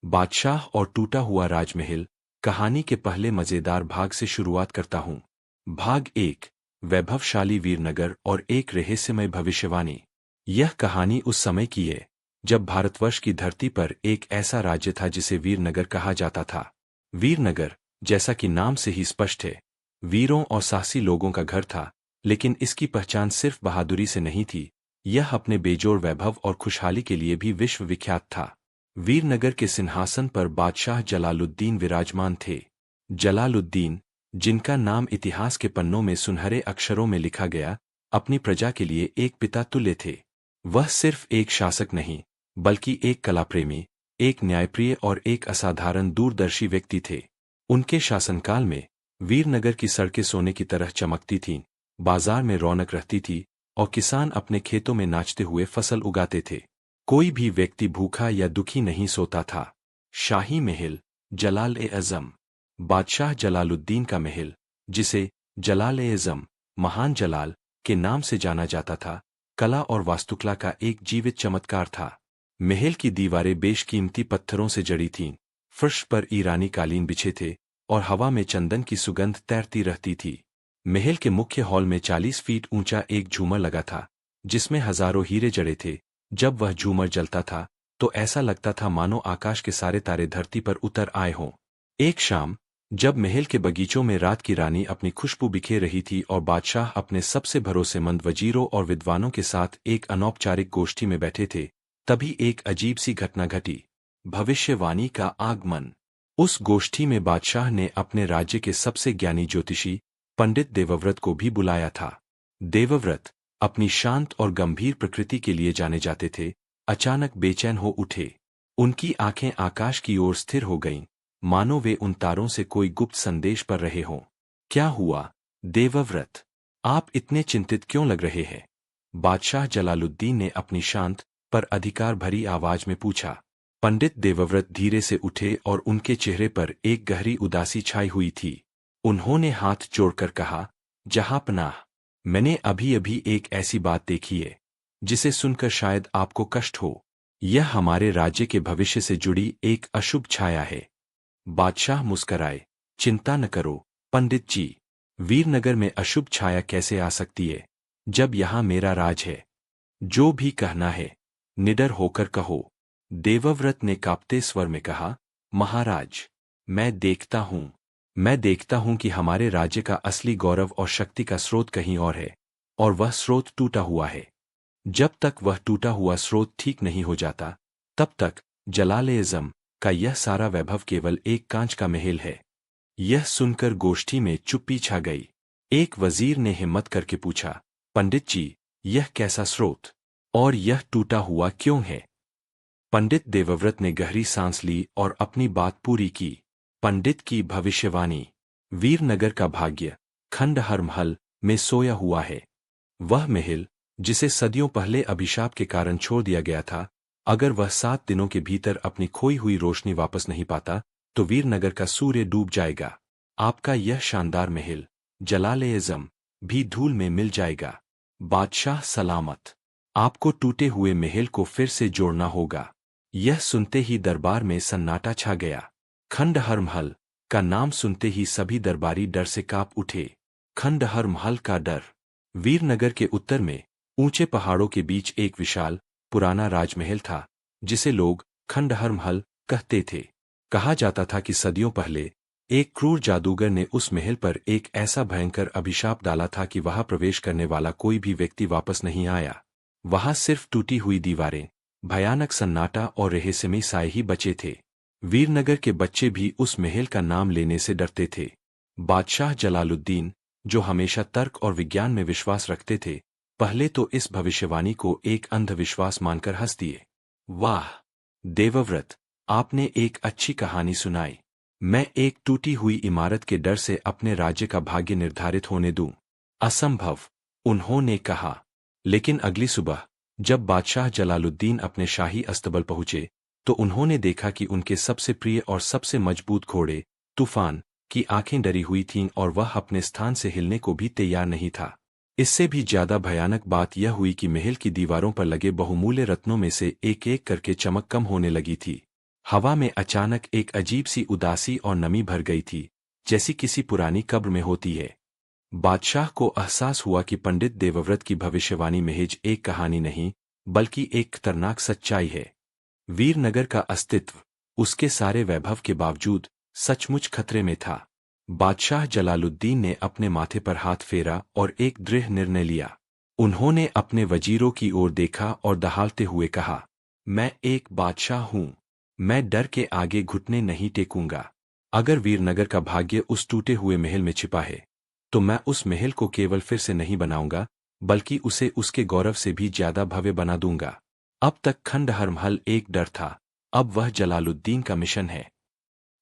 बादशाह और टूटा हुआ राजमहल कहानी के पहले मजेदार भाग से शुरुआत करता हूँ। भाग 1। वैभवशाली वीरनगर और एक रहस्यमय भविष्यवाणी। यह कहानी उस समय की है जब भारतवर्ष की धरती पर एक ऐसा राज्य था जिसे वीरनगर कहा जाता था। वीरनगर, जैसा कि नाम से ही स्पष्ट है, वीरों और साहसी लोगों का घर था, लेकिन इसकी पहचान सिर्फ बहादुरी से नहीं थी, यह अपने बेजोड़ वैभव और खुशहाली के लिए भी विश्व विख्यात था। वीरनगर के सिंहासन पर बादशाह जलालुद्दीन विराजमान थे। जलालुद्दीन, जिनका नाम इतिहास के पन्नों में सुनहरे अक्षरों में लिखा गया, अपनी प्रजा के लिए एक पिता तुल्य थे। वह सिर्फ एक शासक नहीं, बल्कि एक कलाप्रेमी, एक न्यायप्रिय और एक असाधारण दूरदर्शी व्यक्ति थे। उनके शासनकाल में वीरनगर की सड़कें सोने की तरह चमकती थीं, बाजार में रौनक रहती थी और किसान अपने खेतों में नाचते हुए फसल उगाते थे। कोई भी व्यक्ति भूखा या दुखी नहीं सोता था। शाही महल, जलाल-ए-आज़म। बादशाह जलालुद्दीन का महल, जिसे जलाल-ए-आज़म, महान जलाल, के नाम से जाना जाता था, कला और वास्तुकला का एक जीवित चमत्कार था। महल की दीवारें बेशकीमती पत्थरों से जड़ी थीं, फर्श पर ईरानी कालीन बिछे थे और हवा में चंदन की सुगंध तैरती रहती थी। महल के मुख्य हॉल में 40 फीट ऊंचा एक झूमर लगा था, जिसमें हजारों हीरे जड़े थे। जब वह झूमर जलता था तो ऐसा लगता था मानो आकाश के सारे तारे धरती पर उतर आए हों। एक शाम, जब महल के बगीचों में रात की रानी अपनी खुशबू बिखेर रही थी और बादशाह अपने सबसे भरोसेमंद वजीरों और विद्वानों के साथ एक अनौपचारिक गोष्ठी में बैठे थे, तभी एक अजीब सी घटना घटी। भविष्यवाणी का आगमन। उस गोष्ठी में बादशाह ने अपने राज्य के सबसे ज्ञानी ज्योतिषी पंडित देवव्रत को भी बुलाया था। देवव्रत, अपनी शांत और गंभीर प्रकृति के लिए जाने जाते थे, अचानक बेचैन हो उठे। उनकी आंखें आकाश की ओर स्थिर हो गईं, मानो वे उन तारों से कोई गुप्त संदेश पर रहे हों। क्या हुआ, देवव्रत? आप इतने चिंतित क्यों लग रहे हैं? बादशाह जलालुद्दीन ने अपनी शांत पर अधिकार भरी आवाज में पूछा। पंडित देवव्रत धीरे से उठे और उनके चेहरे पर एक गहरी उदासी छाई हुई थी। उन्होंने हाथ जोड़कर कहा, जहांपनाह, मैंने अभी अभी एक ऐसी बात देखी है जिसे सुनकर शायद आपको कष्ट हो। यह हमारे राज्य के भविष्य से जुड़ी एक अशुभ छाया है। बादशाह मुस्कराए। चिंता न करो, पंडित जी। वीरनगर में अशुभ छाया कैसे आ सकती है, जब यहाँ मेरा राज है? जो भी कहना है, निडर होकर कहो। देवव्रत ने कांपते स्वर में कहा, महाराज, मैं देखता हूं कि हमारे राज्य का असली गौरव और शक्ति का स्रोत कहीं और है, और वह स्रोत टूटा हुआ है। जब तक वह टूटा हुआ स्रोत ठीक नहीं हो जाता, तब तक जलाल-ए-आज़म का यह सारा वैभव केवल एक कांच का महल है। यह सुनकर गोष्ठी में चुप्पी छा गई। एक वजीर ने हिम्मत करके पूछा, पंडित जी, यह कैसा स्रोत और यह टूटा हुआ क्यों है? पंडित देवव्रत ने गहरी सांस ली और अपनी बात पूरी की। पंडित की भविष्यवाणी। वीरनगर का भाग्य खंडहर महल में सोया हुआ है। वह महल, जिसे सदियों पहले अभिशाप के कारण छोड़ दिया गया था, अगर वह 7 दिनों के भीतर अपनी खोई हुई रोशनी वापस नहीं पाता, तो वीरनगर का सूर्य डूब जाएगा। आपका यह शानदार महल, जलाल-ए-आज़म, भी धूल में मिल जाएगा। बादशाह सलामत। आपको टूटे हुए महल को फिर से जोड़ना होगा। यह सुनते ही दरबार में सन्नाटा छा गया। खंडहर महल का नाम सुनते ही सभी दरबारी डर से कांप उठे। खंडहर महल का डर। वीरनगर के उत्तर में ऊंचे पहाड़ों के बीच एक विशाल पुराना राजमहल था, जिसे लोग खंडहर महल कहते थे। कहा जाता था कि सदियों पहले एक क्रूर जादूगर ने उस महल पर एक ऐसा भयंकर अभिशाप डाला था कि वहां प्रवेश करने वाला कोई भी व्यक्ति वापस नहीं आया। वहां सिर्फ टूटी हुई दीवारें, भयानक सन्नाटा और रहस्यमयी साए ही बचे थे। वीरनगर के बच्चे भी उस महल का नाम लेने से डरते थे। बादशाह जलालुद्दीन, जो हमेशा तर्क और विज्ञान में विश्वास रखते थे, पहले तो इस भविष्यवाणी को एक अंधविश्वास मानकर हंस दिए। वाह देवव्रत, आपने एक अच्छी कहानी सुनाई। मैं एक टूटी हुई इमारत के डर से अपने राज्य का भाग्य निर्धारित होने दूं? असंभव, उन्होंने कहा। लेकिन अगली सुबह, जब बादशाह जलालुद्दीन अपने शाही अस्तबल पहुंचे, तो उन्होंने देखा कि उनके सबसे प्रिय और सबसे मजबूत घोड़े, तूफान, की आंखें डरी हुई थीं और वह अपने स्थान से हिलने को भी तैयार नहीं था। इससे भी ज्यादा भयानक बात यह हुई कि महल की दीवारों पर लगे बहुमूल्य रत्नों में से एक एक करके चमक कम होने लगी थी। हवा में अचानक एक अजीब सी उदासी और नमी भर गई थी, जैसी किसी पुरानी कब्र में होती है। बादशाह को एहसास हुआ कि पंडित देवव्रत की भविष्यवाणी महज एक कहानी नहीं, बल्कि एक खतरनाक सच्चाई है। वीरनगर का अस्तित्व, उसके सारे वैभव के बावजूद, सचमुच खतरे में था। बादशाह जलालुद्दीन ने अपने माथे पर हाथ फेरा और एक दृढ़ निर्णय लिया। उन्होंने अपने वजीरों की ओर देखा और दहाड़ते हुए कहा, मैं एक बादशाह हूं। मैं डर के आगे घुटने नहीं टेकूंगा। अगर वीरनगर का भाग्य उस टूटे हुए महल में छिपा है, तो मैं उस महल को केवल फिर से नहीं बनाऊंगा, बल्कि उसे उसके गौरव से भी ज्यादा भव्य बना दूंगा। अब तक खंडहर महल एक डर था, अब वह जलालुद्दीन का मिशन है।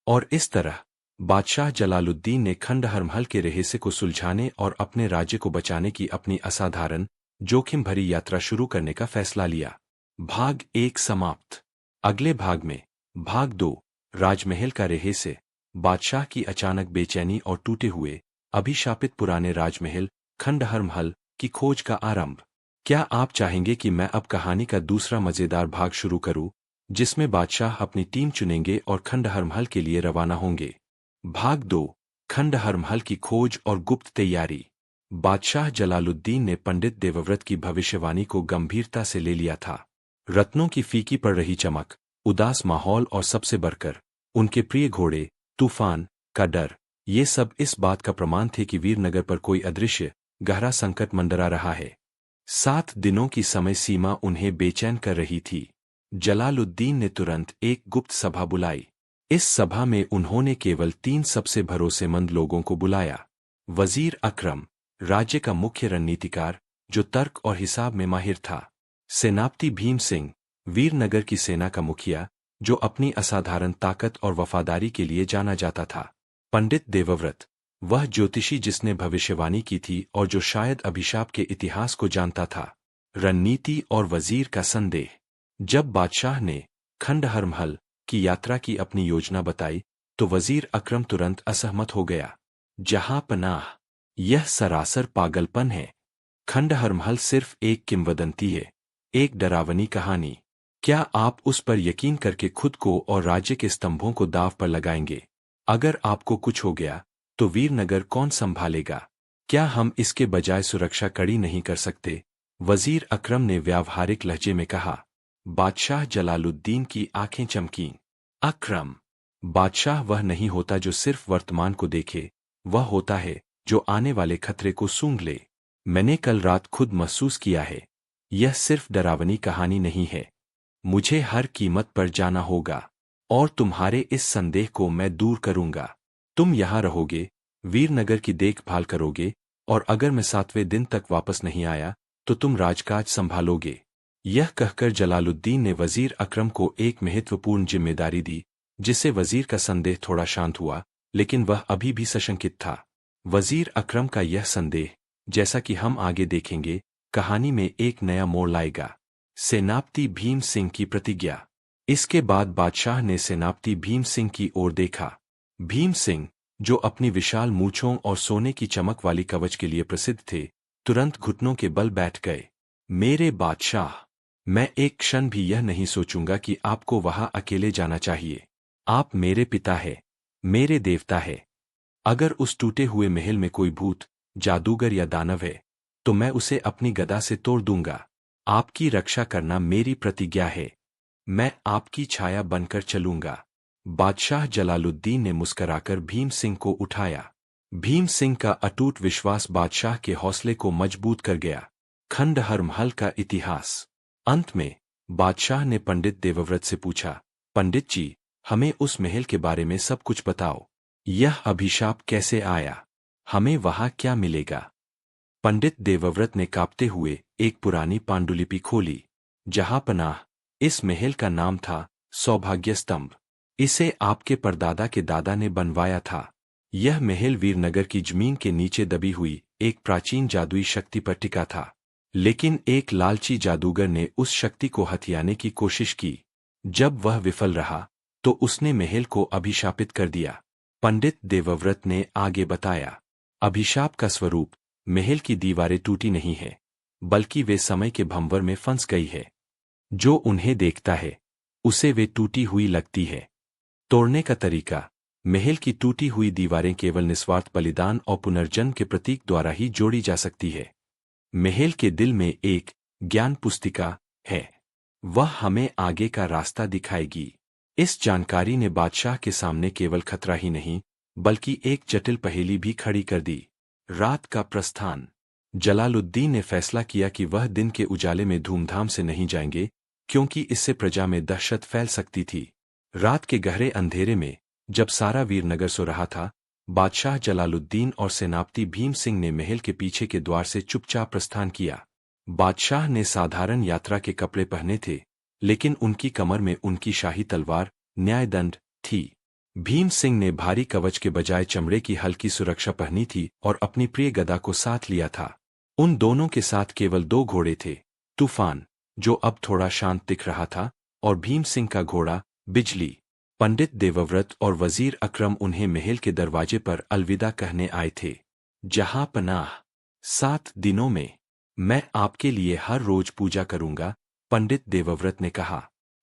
और इस तरह बादशाह जलालुद्दीन ने खंडहर महल के रहस्य को सुलझाने और अपने राज्य को बचाने की अपनी असाधारण, जोखिम भरी यात्रा शुरू करने का फैसला लिया। भाग 1 समाप्त। अगले भाग में भाग 2, राजमहल का रहस्य, बादशाह की अचानक बेचैनी और टूटे हुए, अभिशापित पुराने राजमहल खंडहर महल की खोज का आरंभ। क्या आप चाहेंगे कि मैं अब कहानी का दूसरा मजेदार भाग शुरू करूं, जिसमें बादशाह अपनी टीम चुनेंगे और खंडहर महल के लिए रवाना होंगे? भाग 2, खंडहर महल की खोज और गुप्त तैयारी। बादशाह जलालुद्दीन ने पंडित देवव्रत की भविष्यवाणी को गंभीरता से ले लिया था। रत्नों की फीकी पड़ रही चमक, उदास माहौल और सबसे बढ़कर उनके प्रिय घोड़े, तूफान का डर, ये सब इस बात का प्रमाण थे कि वीरनगर पर कोई अदृश्य, गहरा संकट मंडरा रहा है। 7 दिनों की समय सीमा उन्हें बेचैन कर रही थी। जलालुद्दीन ने तुरंत एक गुप्त सभा बुलाई। इस सभा में उन्होंने केवल 3 सबसे भरोसेमंद लोगों को बुलाया। वजीर अकरम, राज्य का मुख्य रणनीतिकार, जो तर्क और हिसाब में माहिर था। सेनापति भीम सिंह, वीरनगर की सेना का मुखिया, जो अपनी असाधारण ताकत और वफादारी के लिए जाना जाता था। पंडित देवव्रत, वह ज्योतिषी जिसने भविष्यवाणी की थी और जो शायद अभिशाप के इतिहास को जानता था। रणनीति और वजीर का संदेह। जब बादशाह ने खंडहर महल की यात्रा की अपनी योजना बताई, तो वजीर अकरम तुरंत असहमत हो गया। जहां पनाह, यह सरासर पागलपन है। खंडहर महल सिर्फ एक किंवदंती है, एक डरावनी कहानी। क्या आप उस पर यकीन करके खुद को और राज्य के स्तंभों को दांव पर लगाएंगे? अगर आपको कुछ हो गया, तो वीरनगर कौन संभालेगा? क्या हम इसके बजाय सुरक्षा कड़ी नहीं कर सकते? वजीर अकरम ने व्यावहारिक लहजे में कहा। बादशाह जलालुद्दीन की आंखें चमकीं। अकरम, बादशाह वह नहीं होता जो सिर्फ वर्तमान को देखे, वह होता है जो आने वाले खतरे को सूंघ ले। मैंने कल रात खुद महसूस किया है। यह सिर्फ डरावनी कहानी नहीं है। मुझे हर कीमत पर जाना होगा, और तुम्हारे इस संदेह को मैं दूर करूंगा। तुम यहाँ रहोगे, वीरनगर की देखभाल करोगे, और अगर मैं 7वें दिन तक वापस नहीं आया, तो तुम राजकाज संभालोगे। यह कहकर जलालुद्दीन ने वजीर अकरम को एक महत्वपूर्ण जिम्मेदारी दी, जिससे वजीर का संदेह थोड़ा शांत हुआ, लेकिन वह अभी भी सशंकित था। वजीर अकरम का यह संदेह, जैसा कि हम आगे देखेंगे, कहानी में एक नया मोड़ लाएगा। सेनापति भीम सिंह की प्रतिज्ञा। इसके बाद बादशाह ने सेनापति भीम सिंह की ओर देखा। भीम सिंह, जो अपनी विशाल मूंछों और सोने की चमक वाली कवच के लिए प्रसिद्ध थे, तुरंत घुटनों के बल बैठ गए। मेरे बादशाह, मैं एक क्षण भी यह नहीं सोचूंगा कि आपको वहां अकेले जाना चाहिए। आप मेरे पिता हैं, मेरे देवता है। अगर उस टूटे हुए महल में कोई भूत, जादूगर या दानव है, तो मैं उसे अपनी गदा से तोड़ दूंगा। आपकी रक्षा करना मेरी प्रतिज्ञा है। मैं आपकी छाया बनकर चलूंगा। बादशाह जलालुद्दीन ने मुस्कराकर भीम सिंह को उठाया। भीम सिंह का अटूट विश्वास बादशाह के हौसले को मजबूत कर गया। खंडहर महल का इतिहास। अंत में बादशाह ने पंडित देवव्रत से पूछा, पंडित जी, हमें उस महल के बारे में सब कुछ बताओ। यह अभिशाप कैसे आया? हमें वहां क्या मिलेगा? पंडित देवव्रत ने कांपते हुए एक पुरानी पांडुलिपि खोली। जहां पनाह, इस महल का नाम था सौभाग्य स्तंभ। इसे आपके परदादा के दादा ने बनवाया था। यह महल वीरनगर की जमीन के नीचे दबी हुई एक प्राचीन जादुई शक्ति पर टिका था। लेकिन एक लालची जादूगर ने उस शक्ति को हथियाने की कोशिश की। जब वह विफल रहा, तो उसने महल को अभिशापित कर दिया। पंडित देवव्रत ने आगे बताया, अभिशाप का स्वरूप महल की दीवारें टूटी नहीं है, बल्कि वे समय के भंवर में फंस गई है। जो उन्हें देखता है, उसे वे टूटी हुई लगती है। तोड़ने का तरीका। महल की टूटी हुई दीवारें केवल निस्वार्थ बलिदान और पुनर्जन्म के प्रतीक द्वारा ही जोड़ी जा सकती है। महल के दिल में एक ज्ञान पुस्तिका है। वह हमें आगे का रास्ता दिखाएगी। इस जानकारी ने बादशाह के सामने केवल खतरा ही नहीं, बल्कि एक जटिल पहेली भी खड़ी कर दी। रात का प्रस्थान। जलालुद्दीन ने फैसला किया कि वह दिन के उजाले में धूमधाम से नहीं जाएंगे, क्योंकि इससे प्रजा में दहशत फैल सकती थी। रात के गहरे अंधेरे में, जब सारा वीरनगर सो रहा था, बादशाह जलालुद्दीन और सेनापति भीम सिंह ने महल के पीछे के द्वार से चुपचाप प्रस्थान किया। बादशाह ने साधारण यात्रा के कपड़े पहने थे, लेकिन उनकी कमर में उनकी शाही तलवार न्यायदंड थी। भीम सिंह ने भारी कवच के बजाय चमड़े की हल्की सुरक्षा पहनी थी और अपनी प्रिय गदा को साथ लिया था। उन दोनों के साथ केवल 2 घोड़े थे, तूफान, जो अब थोड़ा शांत दिख रहा था, और भीम सिंह का घोड़ा बिजली। पंडित देवव्रत और वजीर अकरम उन्हें महल के दरवाजे पर अलविदा कहने आए थे। जहां पनाह, 7 दिनों में मैं आपके लिए हर रोज पूजा करूंगा, पंडित देवव्रत ने कहा।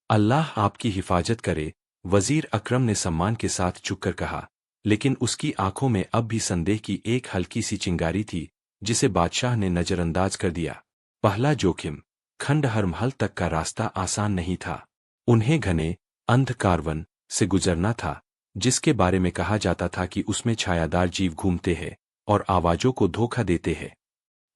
अल्लाह आपकी हिफाजत करे, वजीर अकरम ने सम्मान के साथ झुककर कहा, लेकिन उसकी आंखों में अब भी संदेह की एक हल्की सी चिंगारी थी, जिसे बादशाह ने नजरअंदाज कर दिया। पहला जोखिम। खंडहर महल तक का रास्ता आसान नहीं था। उन्हें घने अंधकारवन से गुजरना था, जिसके बारे में कहा जाता था कि उसमें छायादार जीव घूमते हैं और आवाजों को धोखा देते हैं।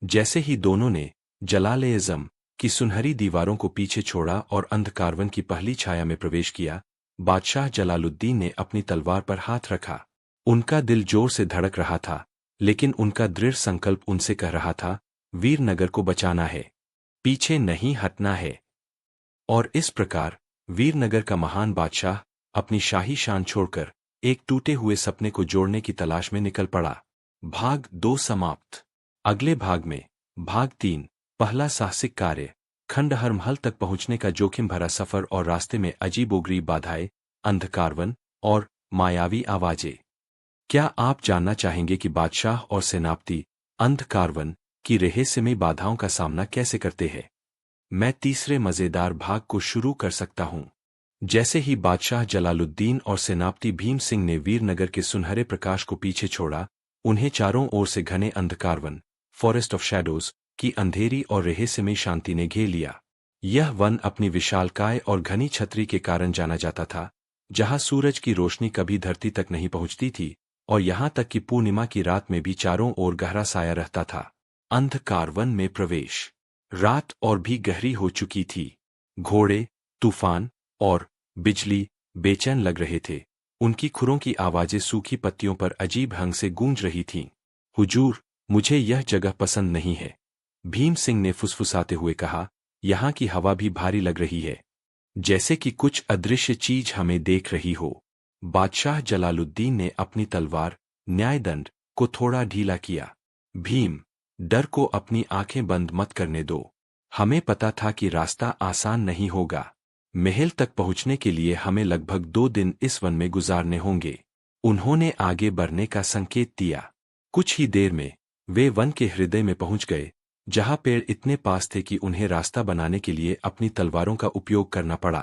जैसे ही दोनों ने जलाल-ए-आज़म की सुनहरी दीवारों को पीछे छोड़ा और अंधकारवन की पहली छाया में प्रवेश किया, बादशाह जलालुद्दीन ने अपनी तलवार पर हाथ रखा। उनका दिल जोर से धड़क रहा था, लेकिन उनका दृढ़ संकल्प उनसे कह रहा था, वीरनगर को बचाना है, पीछे नहीं हटना है। और इस प्रकार वीरनगर का महान बादशाह अपनी शाही शान छोड़कर एक टूटे हुए सपने को जोड़ने की तलाश में निकल पड़ा। भाग 2 समाप्त। अगले भाग में, भाग 3, पहला साहसिक कार्य, खंडहर महल तक पहुंचने का जोखिम भरा सफर और रास्ते में अजीबोगरीब बाधाएं, अंधकारवन और मायावी आवाजें। क्या आप जानना चाहेंगे कि बादशाह और सेनापति अंधकारवन की रहस्यमयी बाधाओं का सामना कैसे करते हैं? मैं तीसरे मजेदार भाग को शुरू कर सकता हूं। जैसे ही बादशाह जलालुद्दीन और सेनापति भीम सिंह ने वीरनगर के सुनहरे प्रकाश को पीछे छोड़ा, उन्हें चारों ओर से घने अंधकारवन, फॉरेस्ट ऑफ शैडोज, की अंधेरी और रहस्यमयी शांति ने घेर लिया। यह वन अपनी विशालकाय और घनी छतरी के कारण जाना जाता था, जहां सूरज की रोशनी कभी धरती तक नहीं पहुंचती थी, और यहां तक कि पूर्णिमा की रात में भी चारों ओर गहरा साया रहता था। अंधकारवन में प्रवेश। रात और भी गहरी हो चुकी थी। घोड़े, तूफान और बिजली बेचैन लग रहे थे। उनकी खुरों की आवाजें सूखी पत्तियों पर अजीब ढंग से गूंज रही थीं। हुजूर, मुझे यह जगह पसंद नहीं है, भीम सिंह ने फुसफुसाते हुए कहा। यहाँ की हवा भी भारी लग रही है, जैसे कि कुछ अदृश्य चीज हमें देख रही हो। बादशाह जलालुद्दीन ने अपनी तलवार न्यायदंड को थोड़ा ढीला किया। भीम, डर को अपनी आंखें बंद मत करने दो। हमें पता था कि रास्ता आसान नहीं होगा। महल तक पहुंचने के लिए हमें लगभग 2 दिन इस वन में गुजारने होंगे। उन्होंने आगे बढ़ने का संकेत दिया। कुछ ही देर में वे वन के हृदय में पहुंच गए, जहां पेड़ इतने पास थे कि उन्हें रास्ता बनाने के लिए अपनी तलवारों का उपयोग करना पड़ा।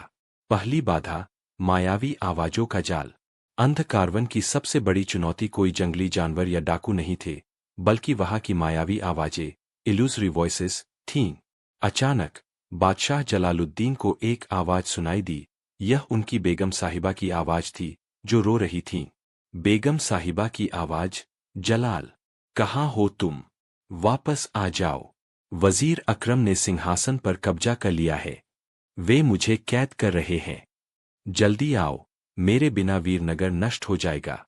पहली बाधा, मायावी आवाजों का जाल। अंधकारवन की सबसे बड़ी चुनौती कोई जंगली जानवर या डाकू नहीं थे, बल्कि वहां की मायावी आवाजें, इल्यूजरी वॉइसेस, थीं। अचानक बादशाह जलालुद्दीन को एक आवाज सुनाई दी। यह उनकी बेगम साहिबा की आवाज थी, जो रो रही थीं। बेगम साहिबा की आवाज, जलाल, कहाँ हो तुम? वापस आ जाओ। वजीर अकरम ने सिंहासन पर कब्जा कर लिया है। वे मुझे कैद कर रहे हैं। जल्दी आओ, मेरे बिना वीरनगर नष्ट हो जाएगा।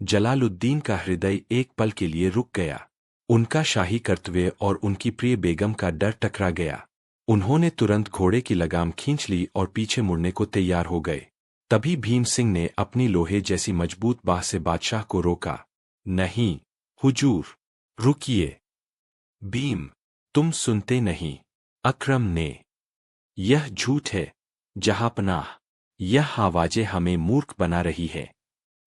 जलालुद्दीन का हृदय एक पल के लिए रुक गया। उनका शाही कर्तव्य और उनकी प्रिय बेगम का डर टकरा गया। उन्होंने तुरंत घोड़े की लगाम खींच ली और पीछे मुड़ने को तैयार हो गए। तभी भीम सिंह ने अपनी लोहे जैसी मजबूत बाह से बादशाह को रोका। नहीं, हुजूर, रुकिए। भीम, तुम सुनते नहीं। अकरम ने। यह झूठ है, जहांपनाह। यह आवाजें हमें मूर्ख बना रही है।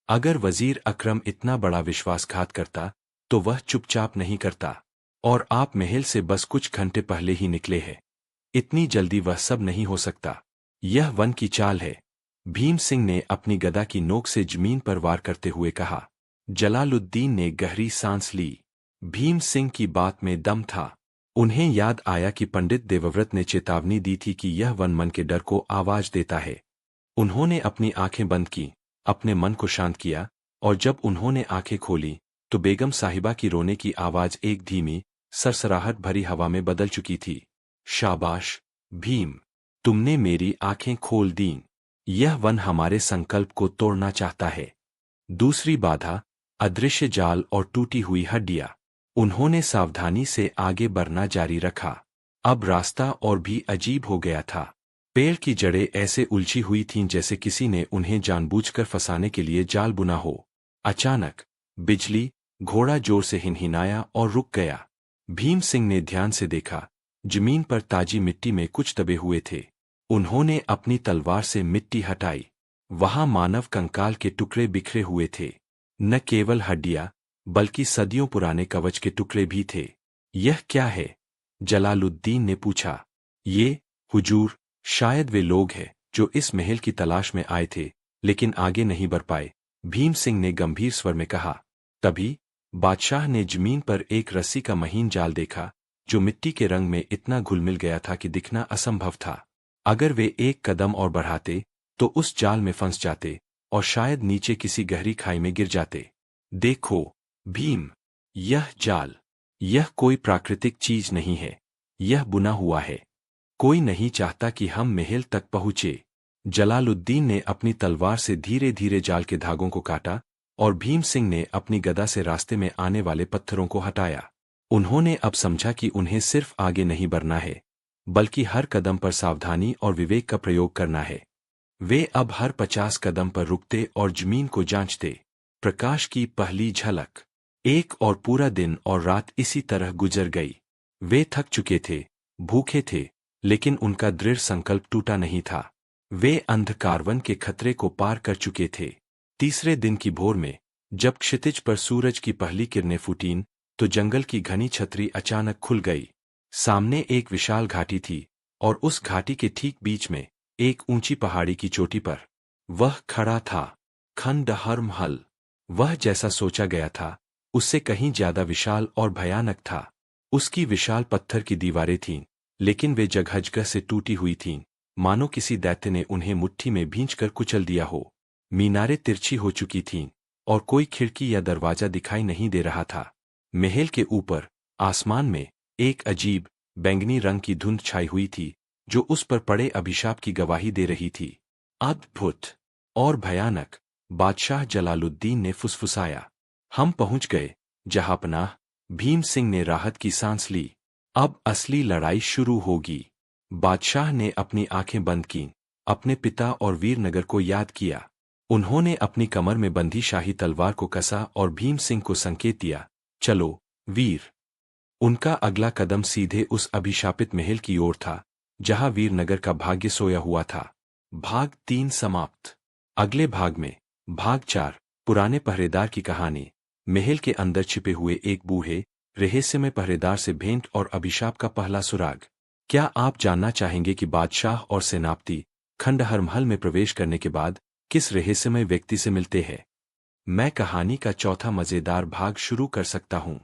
अगर वजीर अकरम इतना बड़ा विश्वासघात करता, तो वह चुपचाप नहीं करता। और आप महल से बस कुछ घंटे पहले ही निकले हैं। इतनी जल्दी वह सब नहीं हो सकता। यह वन की चाल है। भीम सिंह ने अपनी गदा की नोक से जमीन पर वार करते हुए कहा। जलालुद्दीन ने गहरी सांस ली। भीम सिंह की बात में दम था। उन्हें याद आया कि पंडित देवव्रत ने चेतावनी दी थी कि यह वन मन के डर को आवाज देता है। उन्होंने अपनी आंखें बंद की, अपने मन को शांत किया, और जब उन्होंने आंखें खोली तो बेगम साहिबा की रोने की आवाज एक धीमी, सरसराहट भरी हवा में बदल चुकी थी। शाबाश भीम, तुमने मेरी आंखें खोल दीं। यह वन हमारे संकल्प को तोड़ना चाहता है। दूसरी बाधा, अदृश्य जाल और टूटी हुई हड्डियां। उन्होंने सावधानी से आगे बढ़ना जारी रखा। अब रास्ता और भी अजीब हो गया था। पेड़ की जड़ें ऐसे उलझी हुई थीं जैसे किसी ने उन्हें जानबूझकर फंसाने के लिए जाल बुना हो। अचानक बिजली, घोड़ा जोर से हिनहिनाया और रुक गया। भीम सिंह ने ध्यान से देखा। जमीन पर ताजी मिट्टी में कुछ दबे हुए थे। उन्होंने अपनी तलवार से मिट्टी हटाई। वहां मानव कंकाल के टुकड़े बिखरे हुए थे। न केवल हड्डियां, बल्कि सदियों पुराने कवच के टुकड़े भी थे। यह क्या है? जलालुद्दीन ने पूछा। ये, हुजूर, शायद वे लोग हैं जो इस महल की तलाश में आए थे, लेकिन आगे नहीं बढ़ पाए, भीम सिंह ने गंभीर स्वर में कहा। तभी बादशाह ने जमीन पर एक रस्सी का महीन जाल देखा, जो मिट्टी के रंग में इतना घुल मिल गया था कि दिखना असंभव था। अगर वे एक कदम और बढ़ाते तो उस जाल में फंस जाते और शायद नीचे किसी गहरी खाई में गिर जाते। देखो भीम, यह जाल, यह कोई प्राकृतिक चीज नहीं है, यह बुना हुआ है। कोई नहीं चाहता कि हम महल तक पहुंचे। जलालुद्दीन ने अपनी तलवार से धीरे धीरे जाल के धागों को काटा और भीम सिंह ने अपनी गदा से रास्ते में आने वाले पत्थरों को हटाया। उन्होंने अब समझा कि उन्हें सिर्फ आगे नहीं बढ़ना है, बल्कि हर कदम पर सावधानी और विवेक का प्रयोग करना है। वे अब हर 50 कदम पर रुकते और जमीन को जांचते। प्रकाश की पहली झलक। एक और पूरा दिन और रात इसी तरह गुजर गई। वे थक चुके थे, भूखे थे, लेकिन उनका दृढ़ संकल्प टूटा नहीं था। वे अंधकारवन के खतरे को पार कर चुके थे। तीसरे दिन की भोर में, जब क्षितिज पर सूरज की पहली किरणें फूटीं, तो जंगल की घनी छतरी अचानक खुल गई। सामने एक विशाल घाटी थी, और उस घाटी के ठीक बीच में, एक ऊंची पहाड़ी की चोटी पर, वह खड़ा था, खंडहर महल। वह जैसा सोचा गया था, उससे कहीं ज्यादा विशाल और भयानक था। उसकी विशाल पत्थर की दीवारें थीं, लेकिन वे जगह से टूटी हुई थीं, मानो किसी दैत्य ने उन्हें मुट्ठी में भींचकर कुचल दिया हो। मीनारें तिरछी हो चुकी थीं, और कोई खिड़की या दरवाजा दिखाई नहीं दे रहा था। महल के ऊपर, आसमान में, एक अजीब, बैंगनी रंग की धुंध छाई हुई थी, जो उस पर पड़े अभिशाप की गवाही दे रही थी। अद्भुत और भयानक, बादशाह जलालुद्दीन ने फुसफुसाया। हम पहुंच गए, जहांपनाह। भीम सिंह ने राहत की सांस ली। अब असली लड़ाई शुरू होगी। बादशाह ने अपनी आंखें बंद कीं, अपने पिता और वीरनगर को याद किया। उन्होंने अपनी कमर में बंधी शाही तलवार को कसा और भीम सिंह को संकेत दिया, चलो, वीर। उनका अगला कदम सीधे उस अभिशापित महल की ओर था, जहां वीरनगर का भाग्य सोया हुआ था। भाग 3 समाप्त। अगले भाग में, भाग 4, पुराने पहरेदार की कहानी। महल के अंदर छिपे हुए एक बूढ़े, रहस्यमय पहरेदार से भेंट और अभिशाप का पहला सुराग। क्या आप जानना चाहेंगे कि बादशाह और सेनापति खंडहर महल में प्रवेश करने के बाद किस रहस्यमय व्यक्ति से मिलते हैं? मैं कहानी का चौथा मजेदार भाग शुरू कर सकता हूं।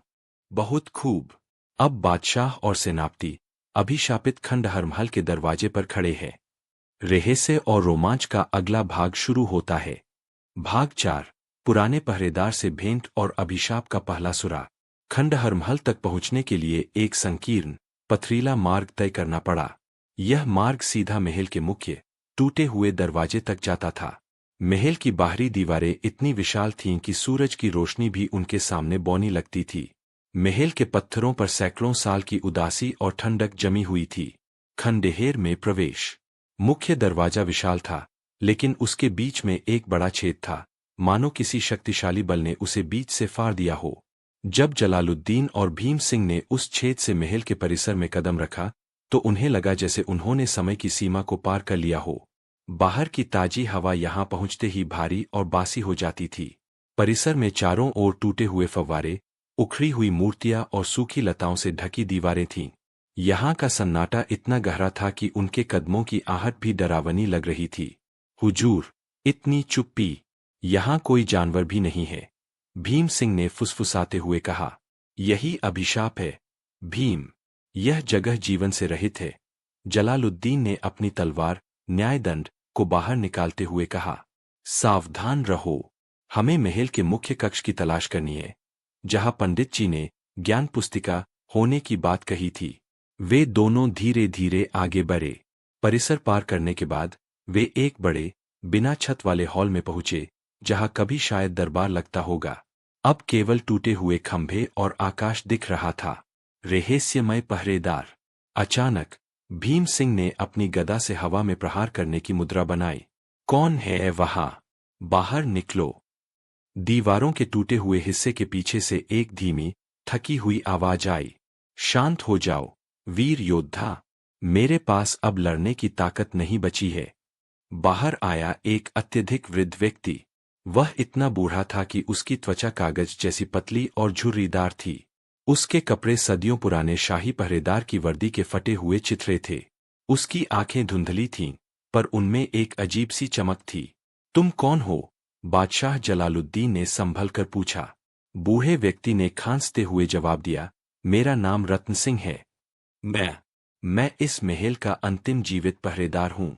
बहुत खूब। अब बादशाह और सेनापति अभिशापित खंडहर महल के दरवाजे पर खड़े हैं। रहस्य और रोमांच का अगला भाग शुरू होता है। भाग 4, पुराने पहरेदार से भेंट और अभिशाप का पहला सुराग। खंडहर महल तक पहुंचने के लिए एक संकीर्ण, पथरीला मार्ग तय करना पड़ा। यह मार्ग सीधा महल के मुख्य, टूटे हुए दरवाजे तक जाता था। महल की बाहरी दीवारें इतनी विशाल थीं कि सूरज की रोशनी भी उनके सामने बौनी लगती थी। महल के पत्थरों पर सैकड़ों साल की उदासी और ठंडक जमी हुई थी। खंडहर में प्रवेश। मुख्य दरवाजा विशाल था, लेकिन उसके बीच में एक बड़ा छेद था, मानो किसी शक्तिशाली बल ने उसे बीच से फाड़ दिया हो। जब जलालुद्दीन और भीम सिंह ने उस छेद से महल के परिसर में कदम रखा, तो उन्हें लगा जैसे उन्होंने समय की सीमा को पार कर लिया हो। बाहर की ताजी हवा यहां पहुंचते ही भारी और बासी हो जाती थी। परिसर में चारों ओर टूटे हुए फव्वारे, उखड़ी हुई मूर्तियां और सूखी लताओं से ढकी दीवारें थीं। यहाँ का सन्नाटा इतना गहरा था कि उनके कदमों की आहट भी डरावनी लग रही थी। हुजूर, इतनी चुप्पी, यहाँ कोई जानवर भी नहीं है, भीम सिंह ने फुसफुसाते हुए कहा। यही अभिशाप है भीम, यह जगह जीवन से रहित है। जलालुद्दीन ने अपनी तलवार न्यायदंड को बाहर निकालते हुए कहा। सावधान रहो, हमें महल के मुख्य कक्ष की तलाश करनी है, जहां पंडित जी ने ज्ञान पुस्तिका होने की बात कही थी। वे दोनों धीरे धीरे आगे बढ़े। परिसर पार करने के बाद वे एक बड़े बिना छत वाले हॉल में पहुंचे, जहां कभी शायद दरबार लगता होगा। अब केवल टूटे हुए खंभे और आकाश दिख रहा था। रहस्यमय पहरेदार। अचानक भीम सिंह ने अपनी गदा से हवा में प्रहार करने की मुद्रा बनाई। कौन है वहां? बाहर निकलो। दीवारों के टूटे हुए हिस्से के पीछे से एक धीमी, थकी हुई आवाज आई। शांत हो जाओ, वीर योद्धा, मेरे पास अब लड़ने की ताकत नहीं बची है। बाहर आया एक अत्यधिक वृद्ध व्यक्ति। वह इतना बूढ़ा था कि उसकी त्वचा कागज जैसी पतली और झुर्रीदार थी। उसके कपड़े सदियों पुराने शाही पहरेदार की वर्दी के फटे हुए चिथड़े थे। उसकी आंखें धुंधली थीं, पर उनमें एक अजीब सी चमक थी। तुम कौन हो? बादशाह जलालुद्दीन ने संभल कर पूछा। बूढ़े व्यक्ति ने खांसते हुए जवाब दिया, मेरा नाम रत्न सिंह है। मैं इस महल का अंतिम जीवित पहरेदार हूं।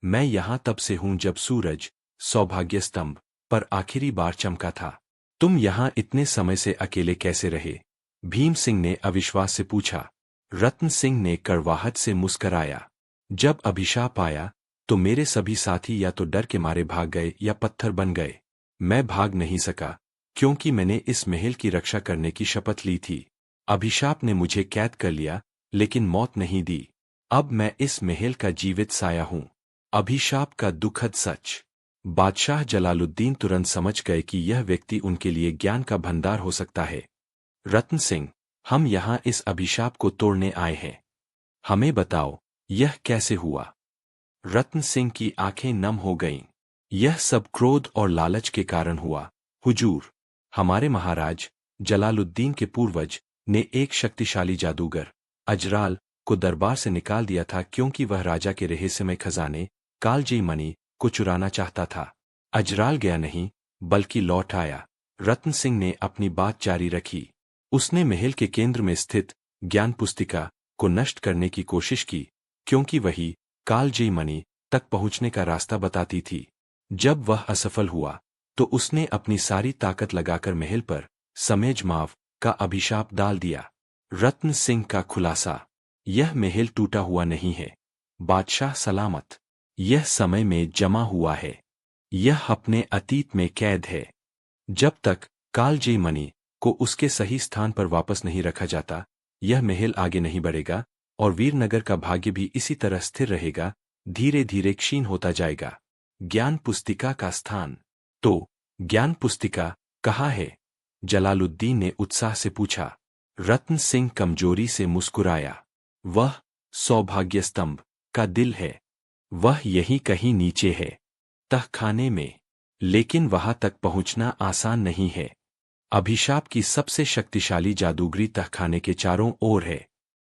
मैं यहां तब से हूं जब सूरज सौभाग्य स्तंभ पर आखिरी बार चमका था। तुम यहां इतने समय से अकेले कैसे रहे? भीम सिंह ने अविश्वास से पूछा। रत्न सिंह ने कड़वाहट से मुस्कराया। जब अभिशाप आया तो मेरे सभी साथी या तो डर के मारे भाग गए या पत्थर बन गए। मैं भाग नहीं सका, क्योंकि मैंने इस महल की रक्षा करने की शपथ ली थी। अभिशाप ने मुझे कैद कर लिया, लेकिन मौत नहीं दी। अब मैं इस महल का जीवित साया हूं। अभिशाप का दुखद सच। बादशाह जलालुद्दीन तुरंत समझ गए कि यह व्यक्ति उनके लिए ज्ञान का भंडार हो सकता है। रत्न सिंह, हम यहाँ इस अभिशाप को तोड़ने आए हैं। हमें बताओ, यह कैसे हुआ? रत्न सिंह की आंखें नम हो गईं। यह सब क्रोध और लालच के कारण हुआ, हुजूर। हमारे महाराज जलालुद्दीन के पूर्वज ने एक शक्तिशाली जादूगर अजराल को दरबार से निकाल दिया था, क्योंकि वह राजा के रहस्यमय खजाने कालजयी मणि को चुराना चाहता था। अजराल गया नहीं, बल्कि लौट आया। रत्न सिंह ने अपनी बात जारी रखी। उसने महल के केंद्र में स्थित ज्ञान पुस्तिका को नष्ट करने की कोशिश की, क्योंकि वही कालजयी मणि तक पहुंचने का रास्ता बताती थी। जब वह असफल हुआ तो उसने अपनी सारी ताकत लगाकर महल पर समेज माव का अभिशाप डाल दिया। रत्न सिंह का खुलासा। यह महल टूटा हुआ नहीं है, बादशाह सलामत। यह समय में जमा हुआ है। यह अपने अतीत में कैद है। जब तक कालजयी मणि को उसके सही स्थान पर वापस नहीं रखा जाता, यह महल आगे नहीं बढ़ेगा और वीरनगर का भाग्य भी इसी तरह स्थिर रहेगा, धीरे धीरे क्षीण होता जाएगा। ज्ञान पुस्तिका का स्थान। तो ज्ञान पुस्तिका कहाँ है? जलालुद्दीन ने उत्साह से पूछा। रत्न सिंह कमजोरी से मुस्कुराया। वह सौभाग्य स्तंभ का दिल है। वह यहीं कहीं नीचे है, तहखाने में। लेकिन वहां तक पहुंचना आसान नहीं है। अभिशाप की सबसे शक्तिशाली जादूगरी तहखाने के चारों ओर है।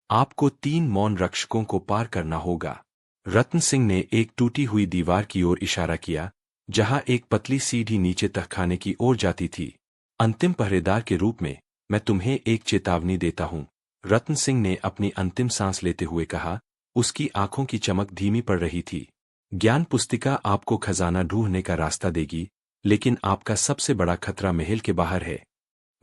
आपको 3 मौन रक्षकों को पार करना होगा। रत्न सिंह ने एक टूटी हुई दीवार की ओर इशारा किया, जहां एक पतली सीढ़ी नीचे तहखाने की ओर जाती थी। अंतिम पहरेदार के रूप में मैं तुम्हें एक चेतावनी देता हूं, रत्न सिंह ने अपनी अंतिम सांस लेते हुए कहा। उसकी आंखों की चमक धीमी पड़ रही थी। ज्ञान पुस्तिका आपको खजाना ढूंढने का रास्ता देगी, लेकिन आपका सबसे बड़ा खतरा महल के बाहर है।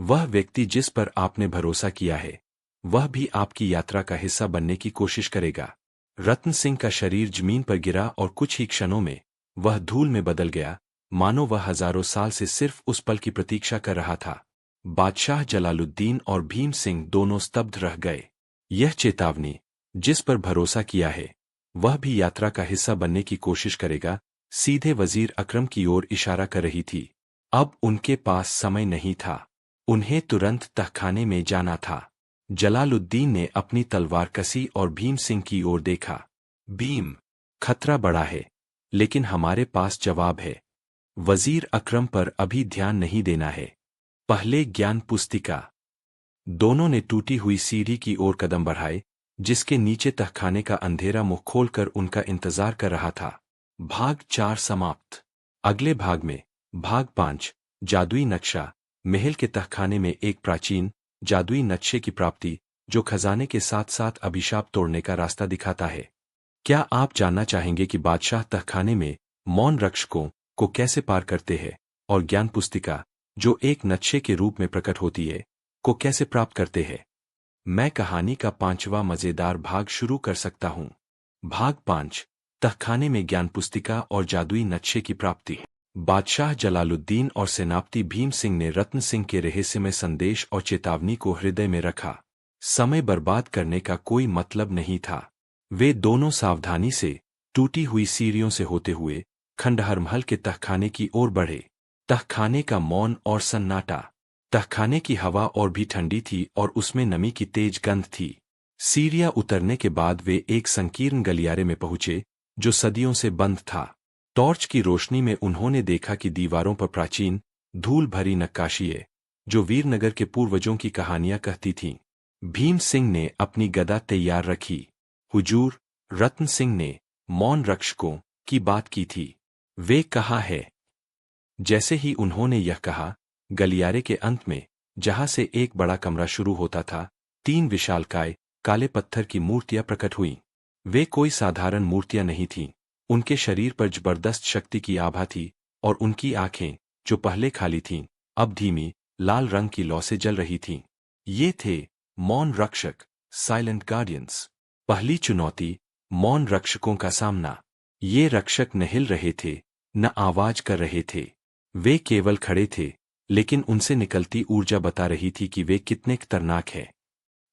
वह व्यक्ति जिस पर आपने भरोसा किया है, वह भी आपकी यात्रा का हिस्सा बनने की कोशिश करेगा। रत्न सिंह का शरीर जमीन पर गिरा और कुछ ही क्षणों में वह धूल में बदल गया, मानो वह हजारों साल से सिर्फ उस पल की प्रतीक्षा कर रहा था। बादशाह जलालुद्दीन और भीम सिंह दोनों स्तब्ध रह गए। यह चेतावनी, जिस पर भरोसा किया है, वह भी यात्रा का हिस्सा बनने की कोशिश करेगा, सीधे वजीर अकरम की ओर इशारा कर रही थी। अब उनके पास समय नहीं था। उन्हें तुरंत तहखाने में जाना था। जलालुद्दीन ने अपनी तलवार कसी और भीम सिंह की ओर देखा। भीम, खतरा बड़ा है, लेकिन हमारे पास जवाब है। वजीर अकरम पर अभी ध्यान नहीं देना है। पहले ज्ञान पुस्तिका। दोनों ने टूटी हुई सीढ़ी की ओर कदम बढ़ाए, जिसके नीचे तहखाने का अंधेरा मुंह खोलकर उनका इंतजार कर रहा था। भाग 4 समाप्त। अगले भाग में भाग 5 जादुई नक्शा। महल के तहखाने में एक प्राचीन जादुई नक्शे की प्राप्ति, जो खजाने के साथ साथ अभिशाप तोड़ने का रास्ता दिखाता है। क्या आप जानना चाहेंगे कि बादशाह तहखाने में मौन रक्षकों को कैसे पार करते हैं और ज्ञान पुस्तिका, जो एक नक्शे के रूप में प्रकट होती है, को कैसे प्राप्त करते हैं? मैं कहानी का 5वां मजेदार भाग शुरू कर सकता हूं। भाग 5 तहखाने में ज्ञान पुस्तिका और जादुई नक्शे की प्राप्ति। बादशाह जलालुद्दीन और सेनापति भीम सिंह ने रत्न सिंह के रहस्यमय संदेश और चेतावनी को हृदय में रखा। समय बर्बाद करने का कोई मतलब नहीं था। वे दोनों सावधानी से टूटी हुई सीढ़ियों से होते हुए खंडहर महल के तहखाने की ओर बढ़े। तहखाने का मौन और सन्नाटा। तहखाने की हवा और भी ठंडी थी और उसमें नमी की तेज गंध थी। सीढ़ियां उतरने के बाद वे एक संकीर्ण गलियारे में पहुंचे, जो सदियों से बंद था। टॉर्च की रोशनी में उन्होंने देखा कि दीवारों पर प्राचीन धूल भरी नक्काशियां, जो वीरनगर के पूर्वजों की कहानियां कहती थीं। भीम सिंह ने अपनी गदा तैयार रखी। हुजूर, रत्न सिंह ने मौन रक्षकों की बात की थी। वे कहाँ है? जैसे ही उन्होंने यह कहा, गलियारे के अंत में, जहां से एक बड़ा कमरा शुरू होता था, 3 विशालकाय काले पत्थर की मूर्तियां प्रकट हुईं। वे कोई साधारण मूर्तियां नहीं थीं। उनके शरीर पर जबरदस्त शक्ति की आभा थी और उनकी आंखें, जो पहले खाली थीं, अब धीमी लाल रंग की लौ से जल रही थीं। ये थे मौन रक्षक, साइलेंट गार्डियंस। पहली चुनौती, मौन रक्षकों का सामना। ये रक्षक न हिल रहे थे, न आवाज कर रहे थे। वे केवल खड़े थे, लेकिन उनसे निकलती ऊर्जा बता रही थी कि वे कितने खतरनाक हैं।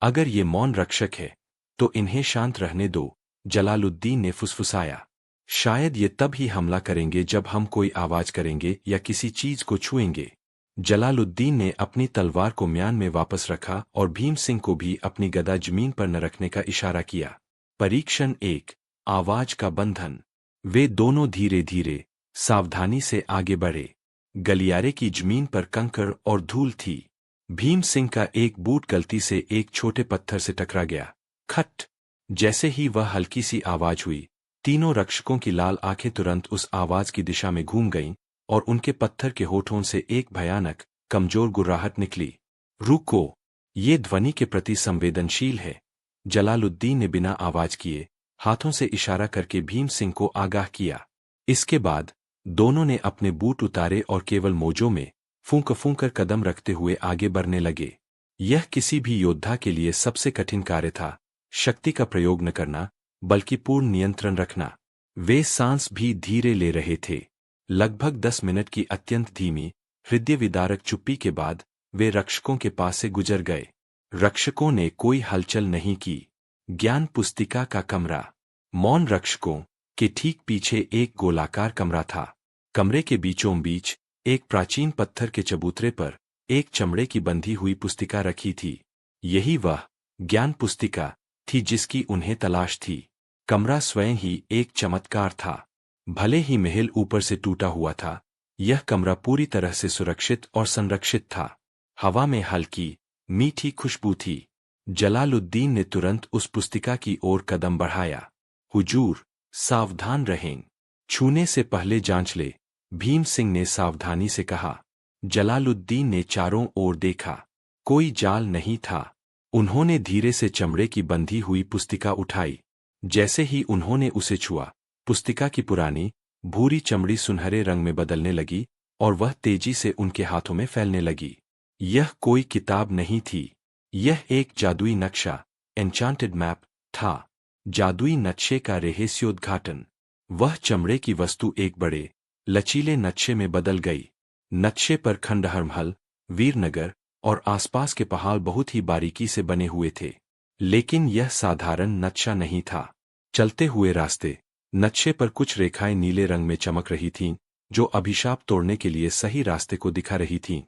अगर ये मौन रक्षक है, तो इन्हें शांत रहने दो, जलालुद्दीन ने फुसफुसाया। शायद ये तब ही हमला करेंगे जब हम कोई आवाज करेंगे या किसी चीज को छुएंगे। जलालुद्दीन ने अपनी तलवार को म्यान में वापस रखा और भीम सिंह को भी अपनी गदा जमीन पर न रखने का इशारा किया। परीक्षण 1, आवाज का बंधन। वे दोनों धीरे धीरे सावधानी से आगे बढ़े। गलियारे की जमीन पर कंकड़ और धूल थी। भीम सिंह का एक बूट गलती से एक छोटे पत्थर से टकरा गया। खट! जैसे ही वह हल्की सी आवाज हुई, तीनों रक्षकों की लाल आंखें तुरंत उस आवाज की दिशा में घूम गईं और उनके पत्थर के होठों से एक भयानक, कमजोर गुर्राहट निकली। रुको! ये ध्वनि के प्रति संवेदनशील है। जलालुद्दीन ने बिना आवाज किए हाथों से इशारा करके भीम सिंह को आगाह किया। इसके बाद दोनों ने अपने बूट उतारे और केवल मोजों में फूंक फूंक कर कदम रखते हुए आगे बढ़ने लगे। यह किसी भी योद्धा के लिए सबसे कठिन कार्य था, शक्ति का प्रयोग न करना, बल्कि पूर्ण नियंत्रण रखना। वे सांस भी धीरे ले रहे थे। लगभग 10 मिनट की अत्यंत धीमी, हृदय विदारक चुप्पी के बाद वे रक्षकों के पास से गुजर गए। रक्षकों ने कोई हलचल नहीं की। ज्ञान पुस्तिका का कमरा। मौन रक्षकों के ठीक पीछे एक गोलाकार कमरा था। कमरे के बीचों बीच एक प्राचीन पत्थर के चबूतरे पर एक चमड़े की बंधी हुई पुस्तिका रखी थी। यही वह ज्ञान पुस्तिका थी जिसकी उन्हें तलाश थी। कमरा स्वयं ही एक चमत्कार था। भले ही महल ऊपर से टूटा हुआ था, यह कमरा पूरी तरह से सुरक्षित और संरक्षित था। हवा में हल्की, मीठी खुशबू थी। जलालुद्दीन ने तुरंत उस पुस्तिका की ओर कदम बढ़ाया। हुजूर, सावधान रहें। छूने से पहले जांच ले, भीम सिंह ने सावधानी से कहा। जलालुद्दीन ने चारों ओर देखा। कोई जाल नहीं था। उन्होंने धीरे से चमड़े की बंधी हुई पुस्तिका उठाई। जैसे ही उन्होंने उसे छुआ, पुस्तिका की पुरानी, भूरी चमड़ी सुनहरे रंग में बदलने लगी और वह तेजी से उनके हाथों में फैलने लगी। यह कोई किताब नहीं थी। यह एक जादुई नक्शा, एन्चांटेड मैप, था। जादुई नक्शे का रहस्योद्घाटन। वह चमड़े की वस्तु एक बड़े, लचीले नक्शे में बदल गई। नक्शे पर खंडहर महल, वीरनगर और आसपास के पहाड़ बहुत ही बारीकी से बने हुए थे। लेकिन यह साधारण नक्शा नहीं था। चलते हुए रास्ते, नक्शे पर कुछ रेखाएं नीले रंग में चमक रही थीं, जो अभिशाप तोड़ने के लिए सही रास्ते को दिखा रही थीं।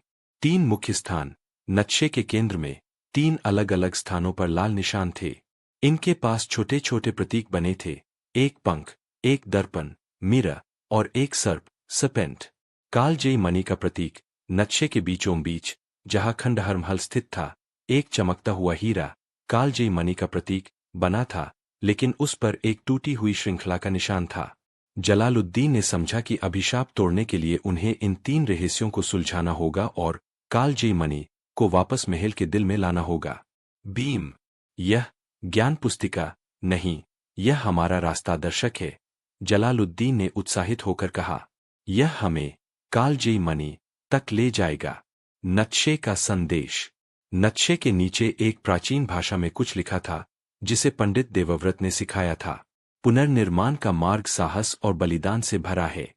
3 मुख्य स्थान। नक्शे के केंद्र में 3 अलग-अलग स्थानों पर लाल निशान थे। इनके पास छोटे छोटे प्रतीक बने थे। एक पंख, एक दर्पण, मिरर और एक सर्प, सर्पेंट। कालजयी मणि का प्रतीक। नक्शे के बीचों बीच, जहां खंडहर महल स्थित था, एक चमकता हुआ हीरा, कालजयी मणि का प्रतीक, बना था, लेकिन उस पर एक टूटी हुई श्रृंखला का निशान था। जलालुद्दीन ने समझा कि अभिशाप तोड़ने के लिए उन्हें इन 3 रहस्यों को सुलझाना होगा और कालजयी मणि को वापस महल के दिल में लाना होगा। भीम, यह ज्ञान पुस्तिका नहीं, यह हमारा रास्ता दर्शक है, जलालुद्दीन ने उत्साहित होकर कहा। यह हमें कालजयी मणि तक ले जाएगा। नक्शे का संदेश। नक्शे के नीचे एक प्राचीन भाषा में कुछ लिखा था, जिसे पंडित देवव्रत ने सिखाया था। पुनर्निर्माण का मार्ग साहस और बलिदान से भरा है।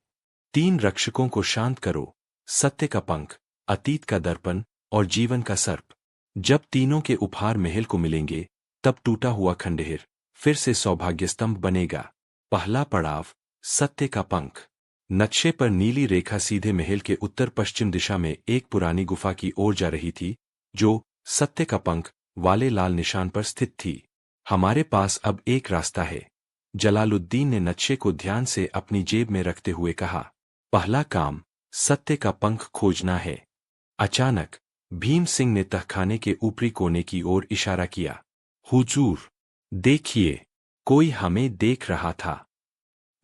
3 रक्षकों को शांत करो, सत्य का पंख, अतीत का दर्पण और जीवन का सर्प। जब तीनों के उपहार महल को मिलेंगे, तब टूटा हुआ खंडहर फिर से सौभाग्य स्तंभ बनेगा। पहला पड़ाव, सत्य का पंख। नक्शे पर नीली रेखा सीधे महल के उत्तर पश्चिम दिशा में एक पुरानी गुफा की ओर जा रही थी, जो सत्य का पंख वाले लाल निशान पर स्थित थी। हमारे पास अब एक रास्ता है, जलालुद्दीन ने नक्शे को ध्यान से अपनी जेब में रखते हुए कहा। पहला काम, सत्य का पंख खोजना है। अचानक भीम सिंह ने तहखाने के ऊपरी कोने की ओर इशारा किया। हुजूर, देखिए, कोई हमें देख रहा था।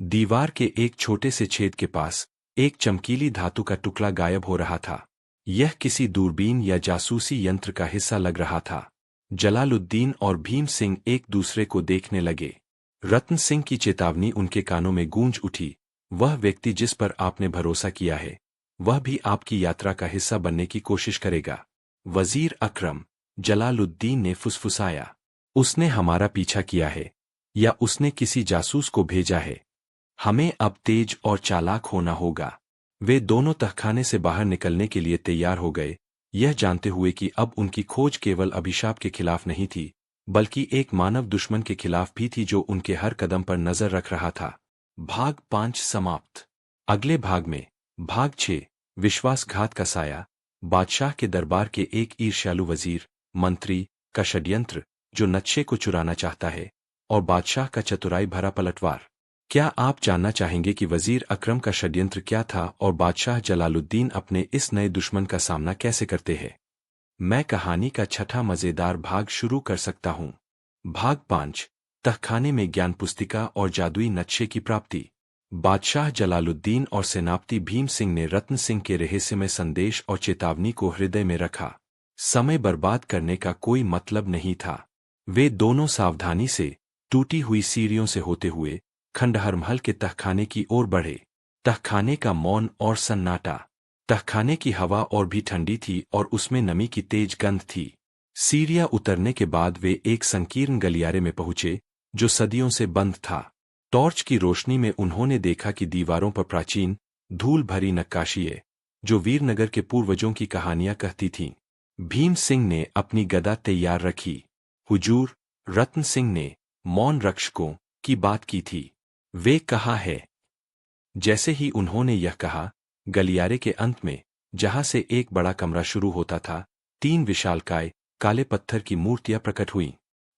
दीवार के एक छोटे से छेद के पास एक चमकीली धातु का टुकड़ा गायब हो रहा था। यह किसी दूरबीन या जासूसी यंत्र का हिस्सा लग रहा था। जलालुद्दीन और भीम सिंह एक दूसरे को देखने लगे। रत्न सिंह की चेतावनी उनके कानों में गूंज उठी। वह व्यक्ति जिस पर आपने भरोसा किया है, वह भी आपकी यात्रा का हिस्सा बनने की कोशिश करेगा। वजीर अकरम, जलालुद्दीन ने फुसफुसाया। उसने हमारा पीछा किया है या उसने किसी जासूस को भेजा है? हमें अब तेज और चालाक होना होगा। वे दोनों तहखाने से बाहर निकलने के लिए तैयार हो गए, यह जानते हुए कि अब उनकी खोज केवल अभिशाप के खिलाफ नहीं थी, बल्कि एक मानव दुश्मन के खिलाफ भी थी जो उनके हर कदम पर नजर रख रहा था। भाग 5 समाप्त। अगले भाग में भाग 6, विश्वासघात का साया, बादशाह के दरबार के एक ईर्ष्यालु वजीर मंत्री का षड्यंत्र जो नक्शे को चुराना चाहता है, और बादशाह का चतुराई भरा पलटवार। क्या आप जानना चाहेंगे कि वजीर अकरम का षड्यंत्र क्या था और बादशाह जलालुद्दीन अपने इस नए दुश्मन का सामना कैसे करते हैं? मैं कहानी का 6ठा मजेदार भाग शुरू कर सकता हूं। भाग 5, तहखाने में ज्ञान पुस्तिका और जादुई नक्शे की प्राप्ति। बादशाह जलालुद्दीन और सेनापति भीम सिंह ने रत्न सिंह के रहस्यमय संदेश और चेतावनी को हृदय में रखा। समय बर्बाद करने का कोई मतलब नहीं था। वे दोनों सावधानी से टूटी हुई सीढ़ियों से होते हुए खंडहर महल के तहखाने की ओर बढ़े। तहखाने का मौन और सन्नाटा। तहखाने की हवा और भी ठंडी थी और उसमें नमी की तेज गंध थी। सीढ़ियां उतरने के बाद वे एक संकीर्ण गलियारे में पहुंचे, जो सदियों से बंद था। टॉर्च की रोशनी में उन्होंने देखा कि दीवारों पर प्राचीन, धूल भरी नक्काशियां, जो वीरनगर के पूर्वजों की कहानियां कहती थीं। भीम सिंह ने अपनी गदा तैयार रखी। हुजूर, रत्न सिंह ने मौन रक्षकों की बात की थी। वे कहाँ है? जैसे ही उन्होंने यह कहा, गलियारे के अंत में, जहां से एक बड़ा कमरा शुरू होता था, 3 विशालकाय काले पत्थर की मूर्तियां प्रकट हुईं।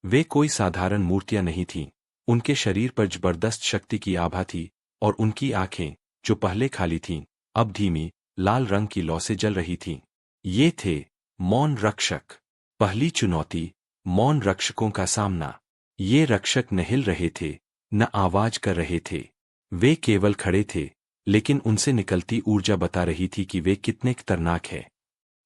वे कोई साधारण मूर्तियां नहीं थीं। उनके शरीर पर जबरदस्त शक्ति की आभा थी और उनकी आंखें, जो पहले खाली थीं, अब धीमी लाल रंग की लौ से जल रही थीं। ये थे मौन रक्षक। पहली चुनौती, मौन रक्षकों का सामना। ये रक्षक न हिल रहे थे, न आवाज कर रहे थे। वे केवल खड़े थे, लेकिन उनसे निकलती ऊर्जा बता रही थी कि वे कितने खतरनाक हैं।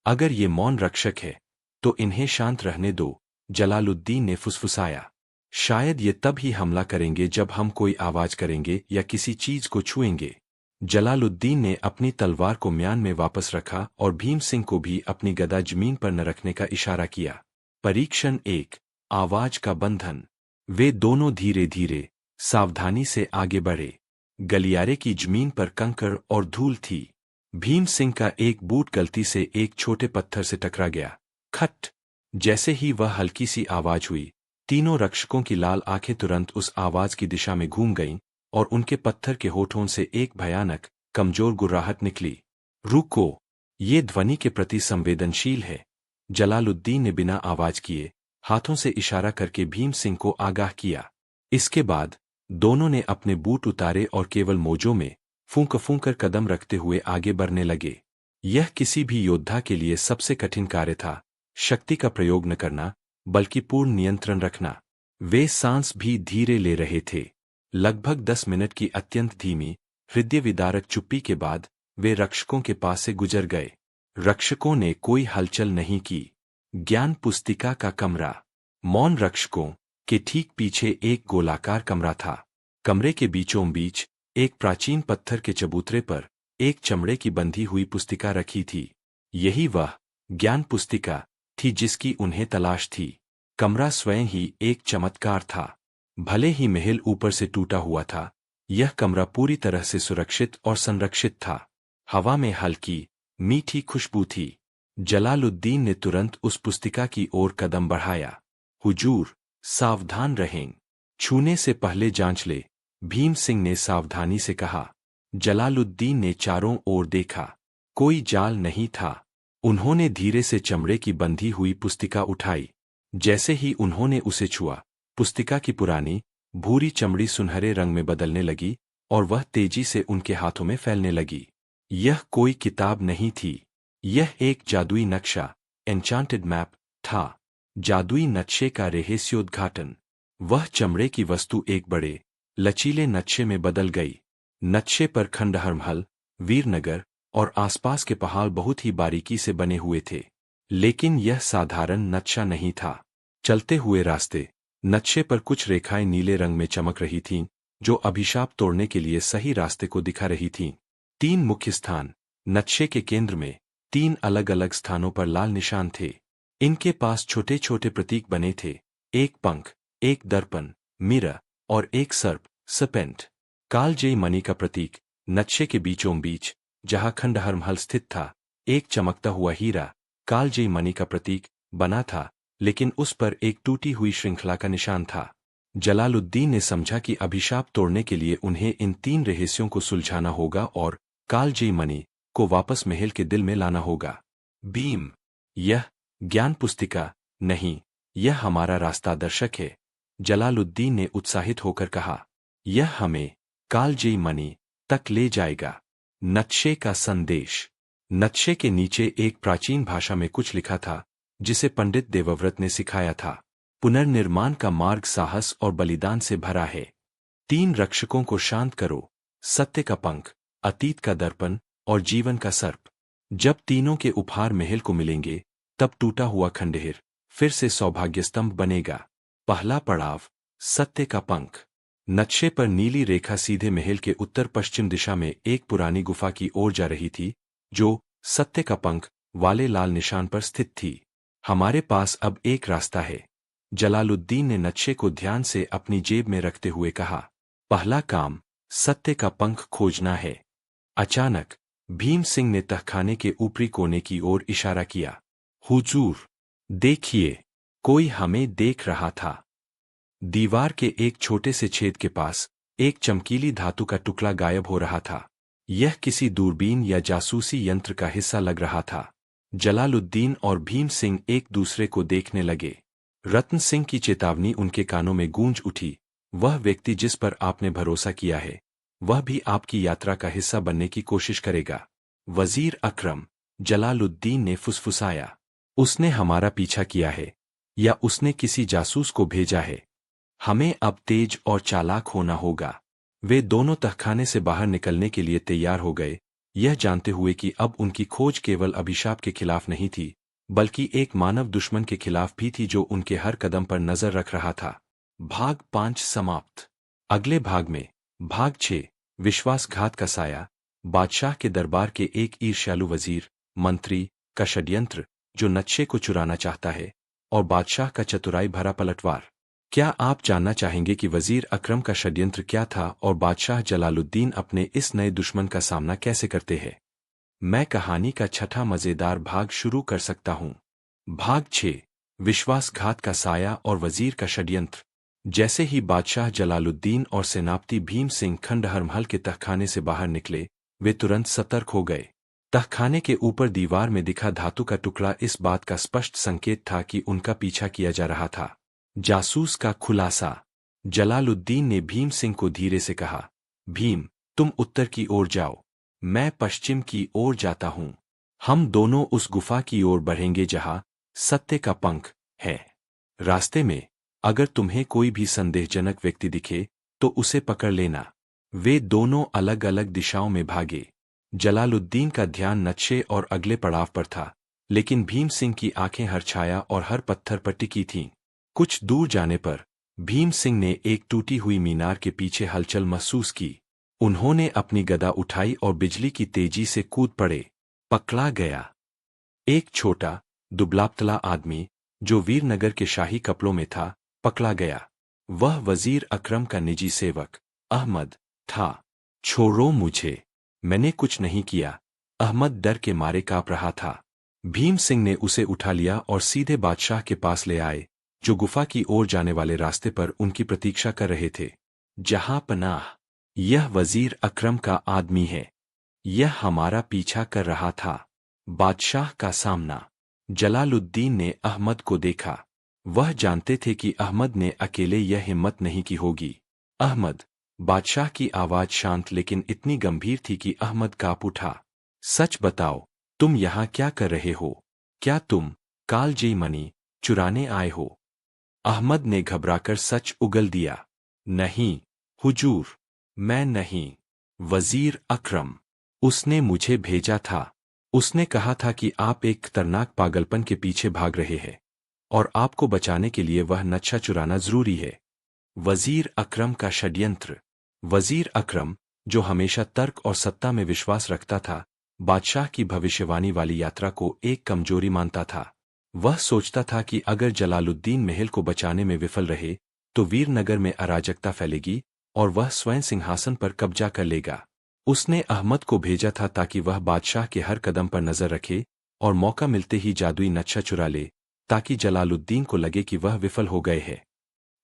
अगर ये मौन रक्षक है, तो इन्हें शांत रहने दो, जलालुद्दीन ने फुसफुसाया। शायद ये तब ही हमला करेंगे जब हम कोई आवाज करेंगे या किसी चीज को छुएंगे। जलालुद्दीन ने अपनी तलवार को म्यान में वापस रखा और भीम सिंह को भी अपनी गदा जमीन पर न रखने का इशारा किया। परीक्षण 1, आवाज का बंधन। वे दोनों धीरे धीरे सावधानी से आगे बढ़े। गलियारे की जमीन पर कंकड़ और धूल थी। भीम सिंह का एक बूट गलती से एक छोटे पत्थर से टकरा गया। खट! जैसे ही वह हल्की सी आवाज हुई, तीनों रक्षकों की लाल आंखें तुरंत उस आवाज की दिशा में घूम गईं और उनके पत्थर के होठों से एक भयानक, कमजोर गुर्राहट निकली। रुको! ये ध्वनि के प्रति संवेदनशील है। जलालुद्दीन ने बिना आवाज किए हाथों से इशारा करके भीम सिंह को आगाह किया। इसके बाद दोनों ने अपने बूट उतारे और केवल मोजों में फूंक फूंक कर कदम रखते हुए आगे बढ़ने लगे। यह किसी भी योद्धा के लिए सबसे कठिन कार्य था, शक्ति का प्रयोग न करना, बल्कि पूर्ण नियंत्रण रखना। वे सांस भी धीरे ले रहे थे। लगभग 10 मिनट की अत्यंत धीमी, हृदय विदारक चुप्पी के बाद वे रक्षकों के पास से गुजर गए। रक्षकों ने कोई हलचल नहीं की। ज्ञान पुस्तिका का कमरा। मौन रक्षकों के ठीक पीछे एक गोलाकार कमरा था। कमरे के बीचों बीच एक प्राचीन पत्थर के चबूतरे पर एक चमड़े की बंधी हुई पुस्तिका रखी थी। यही वह ज्ञान पुस्तिका थी जिसकी उन्हें तलाश थी। कमरा स्वयं ही एक चमत्कार था। भले ही महल ऊपर से टूटा हुआ था, यह कमरा पूरी तरह से सुरक्षित और संरक्षित था। हवा में हल्की, मीठी खुशबू थी। जलालुद्दीन ने तुरंत उस पुस्तिका की ओर कदम बढ़ाया। हुजूर, सावधान रहें। छूने से पहले जांच ले, भीम सिंह ने सावधानी से कहा। जलालुद्दीन ने चारों ओर देखा। कोई जाल नहीं था। उन्होंने धीरे से चमड़े की बंधी हुई पुस्तिका उठाई। जैसे ही उन्होंने उसे छुआ, पुस्तिका की पुरानी, भूरी चमड़ी सुनहरे रंग में बदलने लगी और वह तेजी से उनके हाथों में फैलने लगी। यह कोई किताब नहीं थी। यह एक जादुई नक्शा, एन्चांटेड मैप, था। जादुई नक्शे का रहस्योद्घाटन। वह चमड़े की वस्तु एक बड़े, लचीले नक्शे में बदल गई। नक्शे पर खंडहर महल, वीरनगर और आसपास के पहाड़ बहुत ही बारीकी से बने हुए थे। लेकिन यह साधारण नक्शा नहीं था। चलते हुए रास्ते, नक्शे पर कुछ रेखाएं नीले रंग में चमक रही थीं, जो अभिशाप तोड़ने के लिए सही रास्ते को दिखा रही थीं। 3 मुख्य स्थान। नक्शे के केंद्र में 3 अलग-अलग स्थानों पर लाल निशान थे। इनके पास छोटे-छोटे प्रतीक बने थे। एक पंख, एक दर्पण, मिरर और एक सर्प, सर्पेंट। कालजयी मणि का प्रतीक। नक्शे के बीचों बीच, जहां खंडहर महल स्थित था, एक चमकता हुआ हीरा, कालजयी मणि का प्रतीक, बना था, लेकिन उस पर एक टूटी हुई श्रृंखला का निशान था। जलालुद्दीन ने समझा कि अभिशाप तोड़ने के लिए उन्हें इन 3 रहस्यों को सुलझाना होगा और कालजयी मणि को वापस महल के दिल में लाना होगा। भीम, यह ज्ञान पुस्तिका नहीं, यह हमारा रास्ता दर्शक है, जलालुद्दीन ने उत्साहित होकर कहा। यह हमें कालजयी मणि तक ले जाएगा। नक्शे का संदेश। नक्शे के नीचे एक प्राचीन भाषा में कुछ लिखा था, जिसे पंडित देवव्रत ने सिखाया था। पुनर्निर्माण का मार्ग साहस और बलिदान से भरा है। 3 रक्षकों को शांत करो, सत्य का पंख, अतीत का दर्पण और जीवन का सर्प। जब तीनों के उपहार महल को मिलेंगे, तब टूटा हुआ खंडहर फिर से सौभाग्य स्तंभ बनेगा। पहला पड़ाव, सत्य का पंख। नक्शे पर नीली रेखा सीधे महल के उत्तर पश्चिम दिशा में एक पुरानी गुफा की ओर जा रही थी, जो सत्य का पंख वाले लाल निशान पर स्थित थी। हमारे पास अब एक रास्ता है, जलालुद्दीन ने नक्शे को ध्यान से अपनी जेब में रखते हुए कहा। पहला काम, सत्य का पंख खोजना है। अचानक भीम सिंह ने तहखाने के ऊपरी कोने की ओर इशारा किया। हुजूर, देखिए, कोई हमें देख रहा था। दीवार के एक छोटे से छेद के पास एक चमकीली धातु का टुकड़ा गायब हो रहा था। यह किसी दूरबीन या जासूसी यंत्र का हिस्सा लग रहा था। जलालुद्दीन और भीम सिंह एक दूसरे को देखने लगे। रत्न सिंह की चेतावनी उनके कानों में गूंज उठी। वह व्यक्ति जिस पर आपने भरोसा किया है, वह भी आपकी यात्रा का हिस्सा बनने की कोशिश करेगा। वजीर अकरम, जलालुद्दीन ने फुसफुसाया। उसने हमारा पीछा किया है या उसने किसी जासूस को भेजा है? हमें अब तेज और चालाक होना होगा। वे दोनों तहखाने से बाहर निकलने के लिए तैयार हो गए, यह जानते हुए कि अब उनकी खोज केवल अभिशाप के खिलाफ नहीं थी, बल्कि एक मानव दुश्मन के खिलाफ भी थी जो उनके हर कदम पर नजर रख रहा था। भाग 5 समाप्त। अगले भाग में भाग 6, विश्वासघात का साया। बादशाह के दरबार के एक ईर्ष्यालु वजीर, मंत्री का षड्यंत्र, जो नक्शे को चुराना चाहता है, और बादशाह का चतुराई भरा पलटवार। क्या आप जानना चाहेंगे कि वजीर अकरम का षड्यंत्र क्या था और बादशाह जलालुद्दीन अपने इस नए दुश्मन का सामना कैसे करते हैं? मैं कहानी का 6ठा मजेदार भाग शुरू कर सकता हूं। भाग 6, विश्वासघात का साया और वजीर का षड्यंत्र। जैसे ही बादशाह जलालुद्दीन और सेनापति भीम सिंह खंडहर महल के तहखाने से बाहर निकले, वे तुरंत सतर्क हो गए। तहखाने के ऊपर दीवार में दिखा धातु का टुकड़ा इस बात का स्पष्ट संकेत था कि उनका पीछा किया जा रहा था। जासूस का खुलासा। जलालुद्दीन ने भीम सिंह को धीरे से कहा, भीम, तुम उत्तर की ओर जाओ, मैं पश्चिम की ओर जाता हूं। हम दोनों उस गुफा की ओर बढ़ेंगे जहां सत्य का पंख है। रास्ते में अगर तुम्हें कोई भी संदेहजनक व्यक्ति दिखे तो उसे पकड़ लेना। वे दोनों अलग अलग दिशाओं में भागे। जलालुद्दीन का ध्यान नक्शे और अगले पड़ाव पर था, लेकिन भीम सिंह की आंखें हर छाया और हर पत्थर पर टिकी थीं। कुछ दूर जाने पर भीम सिंह ने एक टूटी हुई मीनार के पीछे हलचल महसूस की। उन्होंने अपनी गदा उठाई और बिजली की तेजी से कूद पड़े। पकड़ा गया। एक छोटा दुबला-पतला आदमी जो वीरनगर के शाही कपड़ों में था, पकड़ा गया। वह वजीर अकरम का निजी सेवक अहमद था। छोड़ो मुझे, मैंने कुछ नहीं किया। अहमद डर के मारे कांप रहा था। भीम सिंह ने उसे उठा लिया और सीधे बादशाह के पास ले आए, जो गुफा की ओर जाने वाले रास्ते पर उनकी प्रतीक्षा कर रहे थे। जहां पनाह, यह वजीर अकरम का आदमी है। यह हमारा पीछा कर रहा था। बादशाह का सामना। जलालुद्दीन ने अहमद को देखा। वह जानते थे कि अहमद ने अकेले यह हिम्मत नहीं की होगी। अहमद। बादशाह की आवाज शांत लेकिन इतनी गंभीर थी कि अहमद कांप उठा। सच बताओ, तुम यहाँ क्या कर रहे हो? क्या तुम कालजयी मणि चुराने आए हो? अहमद ने घबराकर सच उगल दिया। नहीं, हुजूर, मैं नहीं। वजीर अकरम, उसने मुझे भेजा था। उसने कहा था कि आप एक खतरनाक पागलपन के पीछे भाग रहे हैं और आपको बचाने के लिए वह नक्शा चुराना जरूरी है। वजीर अकरम का षड्यंत्र। वजीर अकरम, जो हमेशा तर्क और सत्ता में विश्वास रखता था, बादशाह की भविष्यवाणी वाली यात्रा को एक कमजोरी मानता था। वह सोचता था कि अगर जलालुद्दीन महल को बचाने में विफल रहे तो वीरनगर में अराजकता फैलेगी और वह स्वयं सिंहासन पर कब्जा कर लेगा। उसने अहमद को भेजा था ताकि वह बादशाह के हर कदम पर नजर रखे और मौका मिलते ही जादुई नक्शा चुरा ले, ताकि जलालुद्दीन को लगे कि वह विफल हो गए हैं।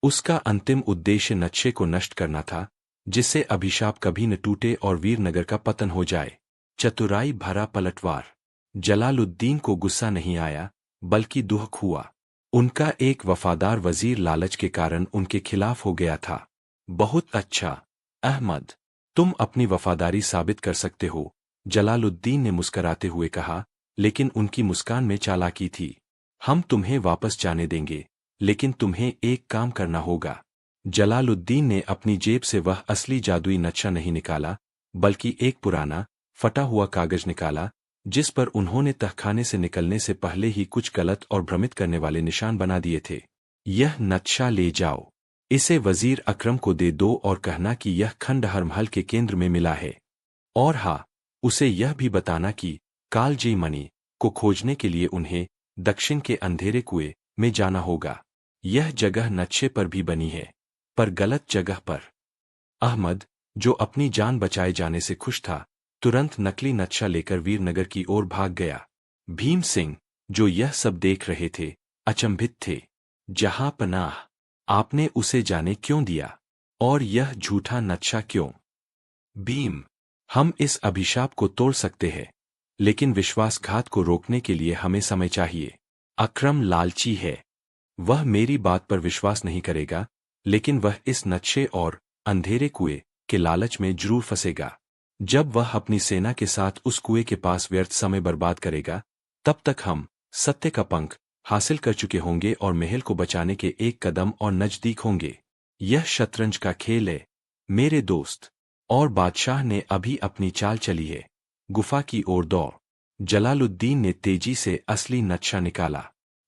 उसका अंतिम उद्देश्य नक्शे को नष्ट करना था, जिससे अभिशाप कभी न टूटे और वीरनगर का पतन हो जाए। चतुराई भरा पलटवार। जलालुद्दीन को गुस्सा नहीं आया, बल्कि दुख हुआ। उनका एक वफादार वजीर लालच के कारण उनके खिलाफ हो गया था। बहुत अच्छा, अहमद, तुम अपनी वफादारी साबित कर सकते हो, जलालुद्दीन ने मुस्कराते हुए कहा, लेकिन उनकी मुस्कान में चालाकी थी। हम तुम्हें वापस जाने देंगे, लेकिन तुम्हें एक काम करना होगा। जलालुद्दीन ने अपनी जेब से वह असली जादुई नक्शा नहीं निकाला, बल्कि एक पुराना, फटा हुआ कागज निकाला, जिस पर उन्होंने तहखाने से निकलने से पहले ही कुछ गलत और भ्रमित करने वाले निशान बना दिए थे। यह नक्शा ले जाओ, इसे वजीर अकरम को दे दो और कहना कि यह खंडहर महल के केंद्र में मिला है। और हाँ, उसे यह भी बताना कि कालजयी मणि को खोजने के लिए उन्हें दक्षिण के अंधेरे कुएं में जाना होगा। यह जगह नक्शे पर भी बनी है, पर गलत जगह पर। अहमद, जो अपनी जान बचाए जाने से खुश था, तुरंत नकली नक्शा लेकर वीरनगर की ओर भाग गया। भीम सिंह, जो यह सब देख रहे थे, अचंभित थे। जहां पनाह, आपने उसे जाने क्यों दिया? और यह झूठा नक्शा क्यों? भीम, हम इस अभिशाप को तोड़ सकते हैं, लेकिन विश्वासघात को रोकने के लिए हमें समय चाहिए। अकरम लालची है। वह मेरी बात पर विश्वास नहीं करेगा, लेकिन वह इस नक्शे और अंधेरे कुएं के लालच में जरूर फंसेगा। जब वह अपनी सेना के साथ उस कुएं के पास व्यर्थ समय बर्बाद करेगा, तब तक हम सत्य का पंख हासिल कर चुके होंगे और महल को बचाने के एक कदम और नजदीक होंगे। यह शतरंज का खेल है, मेरे दोस्त। और बादशाह ने अभी अपनी चाल चली है। गुफा की ओर दौड़। जलालुद्दीन ने तेजी से असली नक्शा निकाला।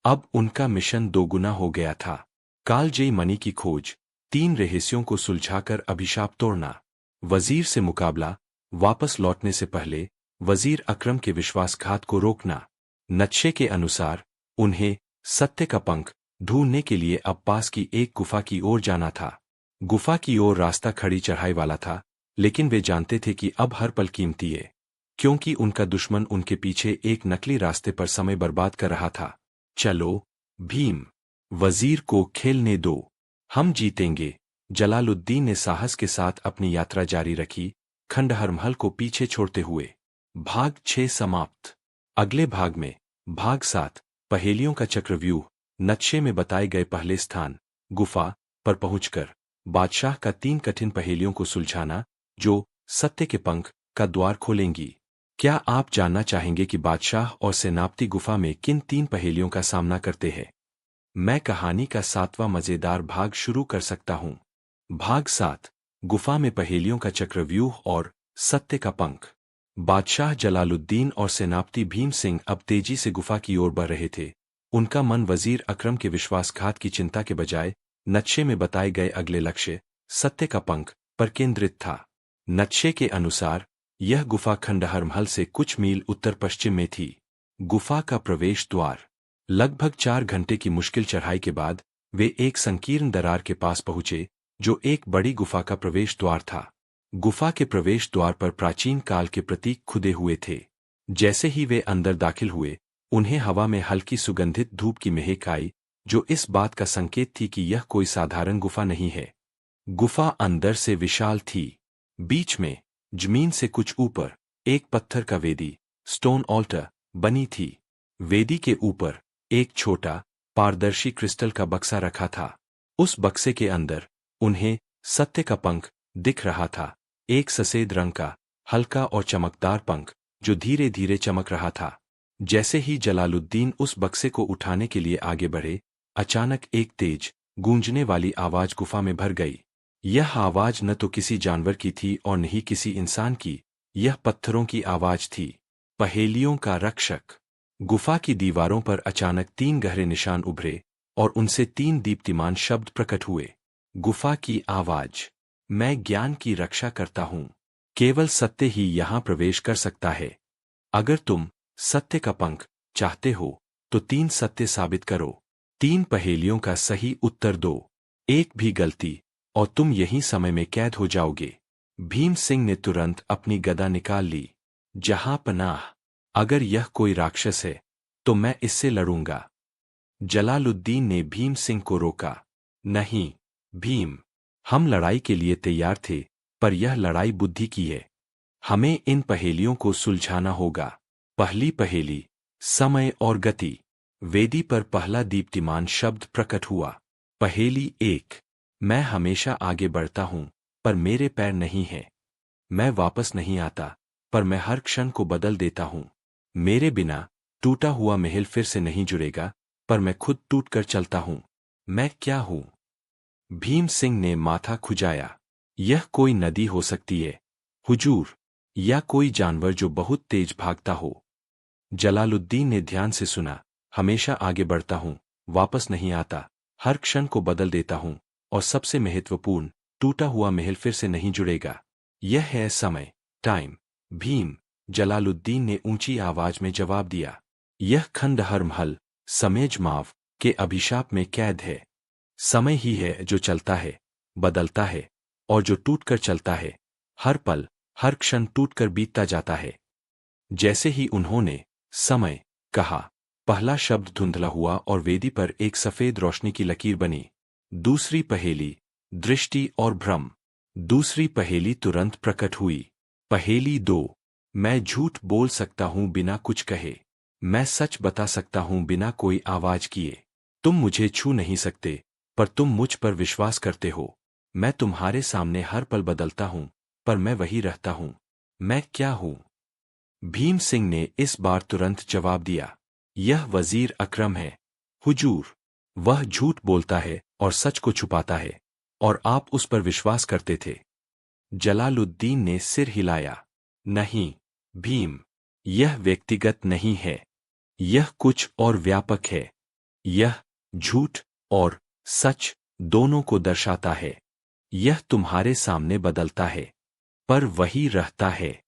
अब उनका मिशन दोगुना हो गया था। कालजयी मणि की खोज, 3 रहस्यों को सुलझाकर अभिशाप तोड़ना, वजीर से मुकाबला, वापस लौटने से पहले वजीर अकरम के विश्वासघात को रोकना। नक्शे के अनुसार उन्हें सत्य का पंख ढूंढने के लिए अब पास की एक गुफा की ओर जाना था। गुफा की ओर रास्ता खड़ी चढ़ाई वाला था, लेकिन वे जानते थे कि अब हर पल कीमती है, क्योंकि उनका दुश्मन उनके पीछे एक नकली रास्ते पर समय बर्बाद कर रहा था। चलो भीम, वजीर को खेलने दो, हम जीतेंगे। जलालुद्दीन ने साहस के साथ अपनी यात्रा जारी रखी, खंडहर महल को पीछे छोड़ते हुए। भाग 6 समाप्त। अगले भाग में भाग 7 पहेलियों का चक्रव्यूह, नक्शे में बताए गए पहले स्थान गुफा पर पहुंचकर बादशाह का 3 कठिन पहेलियों को सुलझाना, जो सत्य के पंख का द्वार खोलेंगी। क्या आप जानना चाहेंगे कि बादशाह और सेनापति गुफा में किन 3 पहेलियों का सामना करते हैं? मैं कहानी का 7वां मजेदार भाग शुरू कर सकता हूँ। भाग 7, गुफा में पहेलियों का चक्रव्यूह और सत्य का पंख। बादशाह जलालुद्दीन और सेनापति भीम सिंह अब तेजी से गुफा की ओर बढ़ रहे थे। उनका मन वजीर अकरम के विश्वासघात की चिंता के बजाय नक्शे में बताए गए अगले लक्ष्य, सत्य का पंख, पर केंद्रित था। नक्शे के अनुसार यह गुफा खंडहर महल से कुछ मील उत्तर पश्चिम में थी। गुफा का प्रवेश द्वार। लगभग 4 घंटे की मुश्किल चढ़ाई के बाद वे एक संकीर्ण दरार के पास पहुंचे, जो एक बड़ी गुफा का प्रवेश द्वार था। गुफा के प्रवेश द्वार पर प्राचीन काल के प्रतीक खुदे हुए थे। जैसे ही वे अंदर दाखिल हुए, उन्हें हवा में हल्की सुगंधित धूप की महक आई, जो इस बात का संकेत थी कि यह कोई साधारण गुफा नहीं है। गुफा अंदर से विशाल थी। बीच में, जमीन से कुछ ऊपर, एक पत्थर का वेदी, स्टोन ऑल्टर, बनी थी। वेदी के ऊपर एक छोटा, पारदर्शी क्रिस्टल का बक्सा रखा था। उस बक्से के अंदर उन्हें सत्य का पंख दिख रहा था, एक सफेद रंग का, हल्का और चमकदार पंख, जो धीरे धीरे चमक रहा था। जैसे ही जलालुद्दीन उस बक्से को उठाने के लिए आगे बढ़े, अचानक एक तेज, गूंजने वाली आवाज गुफा में भर गई। यह आवाज न तो किसी जानवर की थी और न ही किसी इंसान की, यह पत्थरों की आवाज थी। पहेलियों का रक्षक। गुफा की दीवारों पर अचानक 3 गहरे निशान उभरे और उनसे 3 दीप्तिमान शब्द प्रकट हुए। गुफा की आवाज। मैं ज्ञान की रक्षा करता हूँ। केवल सत्य ही यहाँ प्रवेश कर सकता है। अगर तुम सत्य का पंख चाहते हो, तो 3 सत्य साबित करो। 3 पहेलियों का सही उत्तर दो। एक भी गलती और तुम यहीं समय में कैद हो जाओगे। भीम सिंह ने तुरंत अपनी गदा निकाल ली। जहां पनाह, अगर यह कोई राक्षस है, तो मैं इससे लड़ूंगा। जलालुद्दीन ने भीम सिंह को रोका। नहीं, भीम, हम लड़ाई के लिए तैयार थे, पर यह लड़ाई बुद्धि की है। हमें इन पहेलियों को सुलझाना होगा। पहली पहेली, समय और गति। वेदी पर पहला दीप्तिमान शब्द प्रकट हुआ। पहेली 1, मैं हमेशा आगे बढ़ता हूं, पर मेरे पैर नहीं हैं। मैं वापस नहीं आता, पर मैं हर क्षण को बदल देता हूं। मेरे बिना टूटा हुआ महल फिर से नहीं जुड़ेगा, पर मैं खुद टूट कर चलता हूं। मैं क्या हूं? भीम सिंह ने माथा खुजाया। यह कोई नदी हो सकती है, हुजूर, या कोई जानवर जो बहुत तेज भागता हो। जलालुद्दीन ने ध्यान से सुना। हमेशा आगे बढ़ता हूं, वापस नहीं आता, हर क्षण को बदल देता हूं, और सबसे महत्वपूर्ण, टूटा हुआ महल फिर से नहीं जुड़ेगा। यह है समय, टाइम। भीम, जलालुद्दीन ने ऊंची आवाज में जवाब दिया। यह खंडहर महल, समेज माव, के अभिशाप में कैद है। समय ही है जो चलता है, बदलता है, और जो टूटकर चलता है। हर पल, हर क्षण टूटकर बीतता जाता है। जैसे ही उन्होंने समय कहा, पहला शब्द धुंधला हुआ और वेदी पर एक सफेद रोशनी की लकीर बनी। दूसरी पहेली, दृष्टि और भ्रम। दूसरी पहेली तुरंत प्रकट हुई। पहेली 2, मैं झूठ बोल सकता हूं बिना कुछ कहे। मैं सच बता सकता हूं बिना कोई आवाज किए। तुम मुझे छू नहीं सकते, पर तुम मुझ पर विश्वास करते हो। मैं तुम्हारे सामने हर पल बदलता हूं, पर मैं वही रहता हूं। मैं क्या हूं? भीम सिंह ने इस बार तुरंत जवाब दिया। यह वजीर अकरम है, हुजूर। वह झूठ बोलता है और सच को छुपाता है, और आप उस पर विश्वास करते थे। जलालुद्दीन ने सिर हिलाया। नहीं, भीम, यह व्यक्तिगत नहीं है। यह कुछ और व्यापक है। यह झूठ और सच दोनों को दर्शाता है। यह तुम्हारे सामने बदलता है, पर वही रहता है।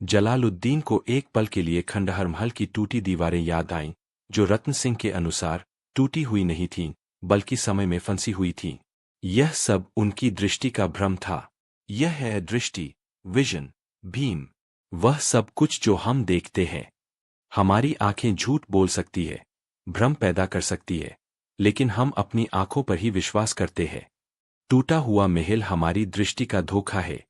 जलालुद्दीन को एक पल के लिए खंडहर महल की टूटी दीवारें याद आईं, जो रत्न सिंह के अनुसार टूटी हुई नहीं थीं, बल्कि समय में फंसी हुई थीं। यह सब उनकी दृष्टि का भ्रम था। यह है दृष्टि, विजन, भीम। वह सब कुछ जो हम देखते हैं। हमारी आंखें झूठ बोल सकती है, भ्रम पैदा कर सकती है, लेकिन हम अपनी आंखों पर ही विश्वास करते हैं। टूटा हुआ महल हमारी दृष्टि का धोखा है।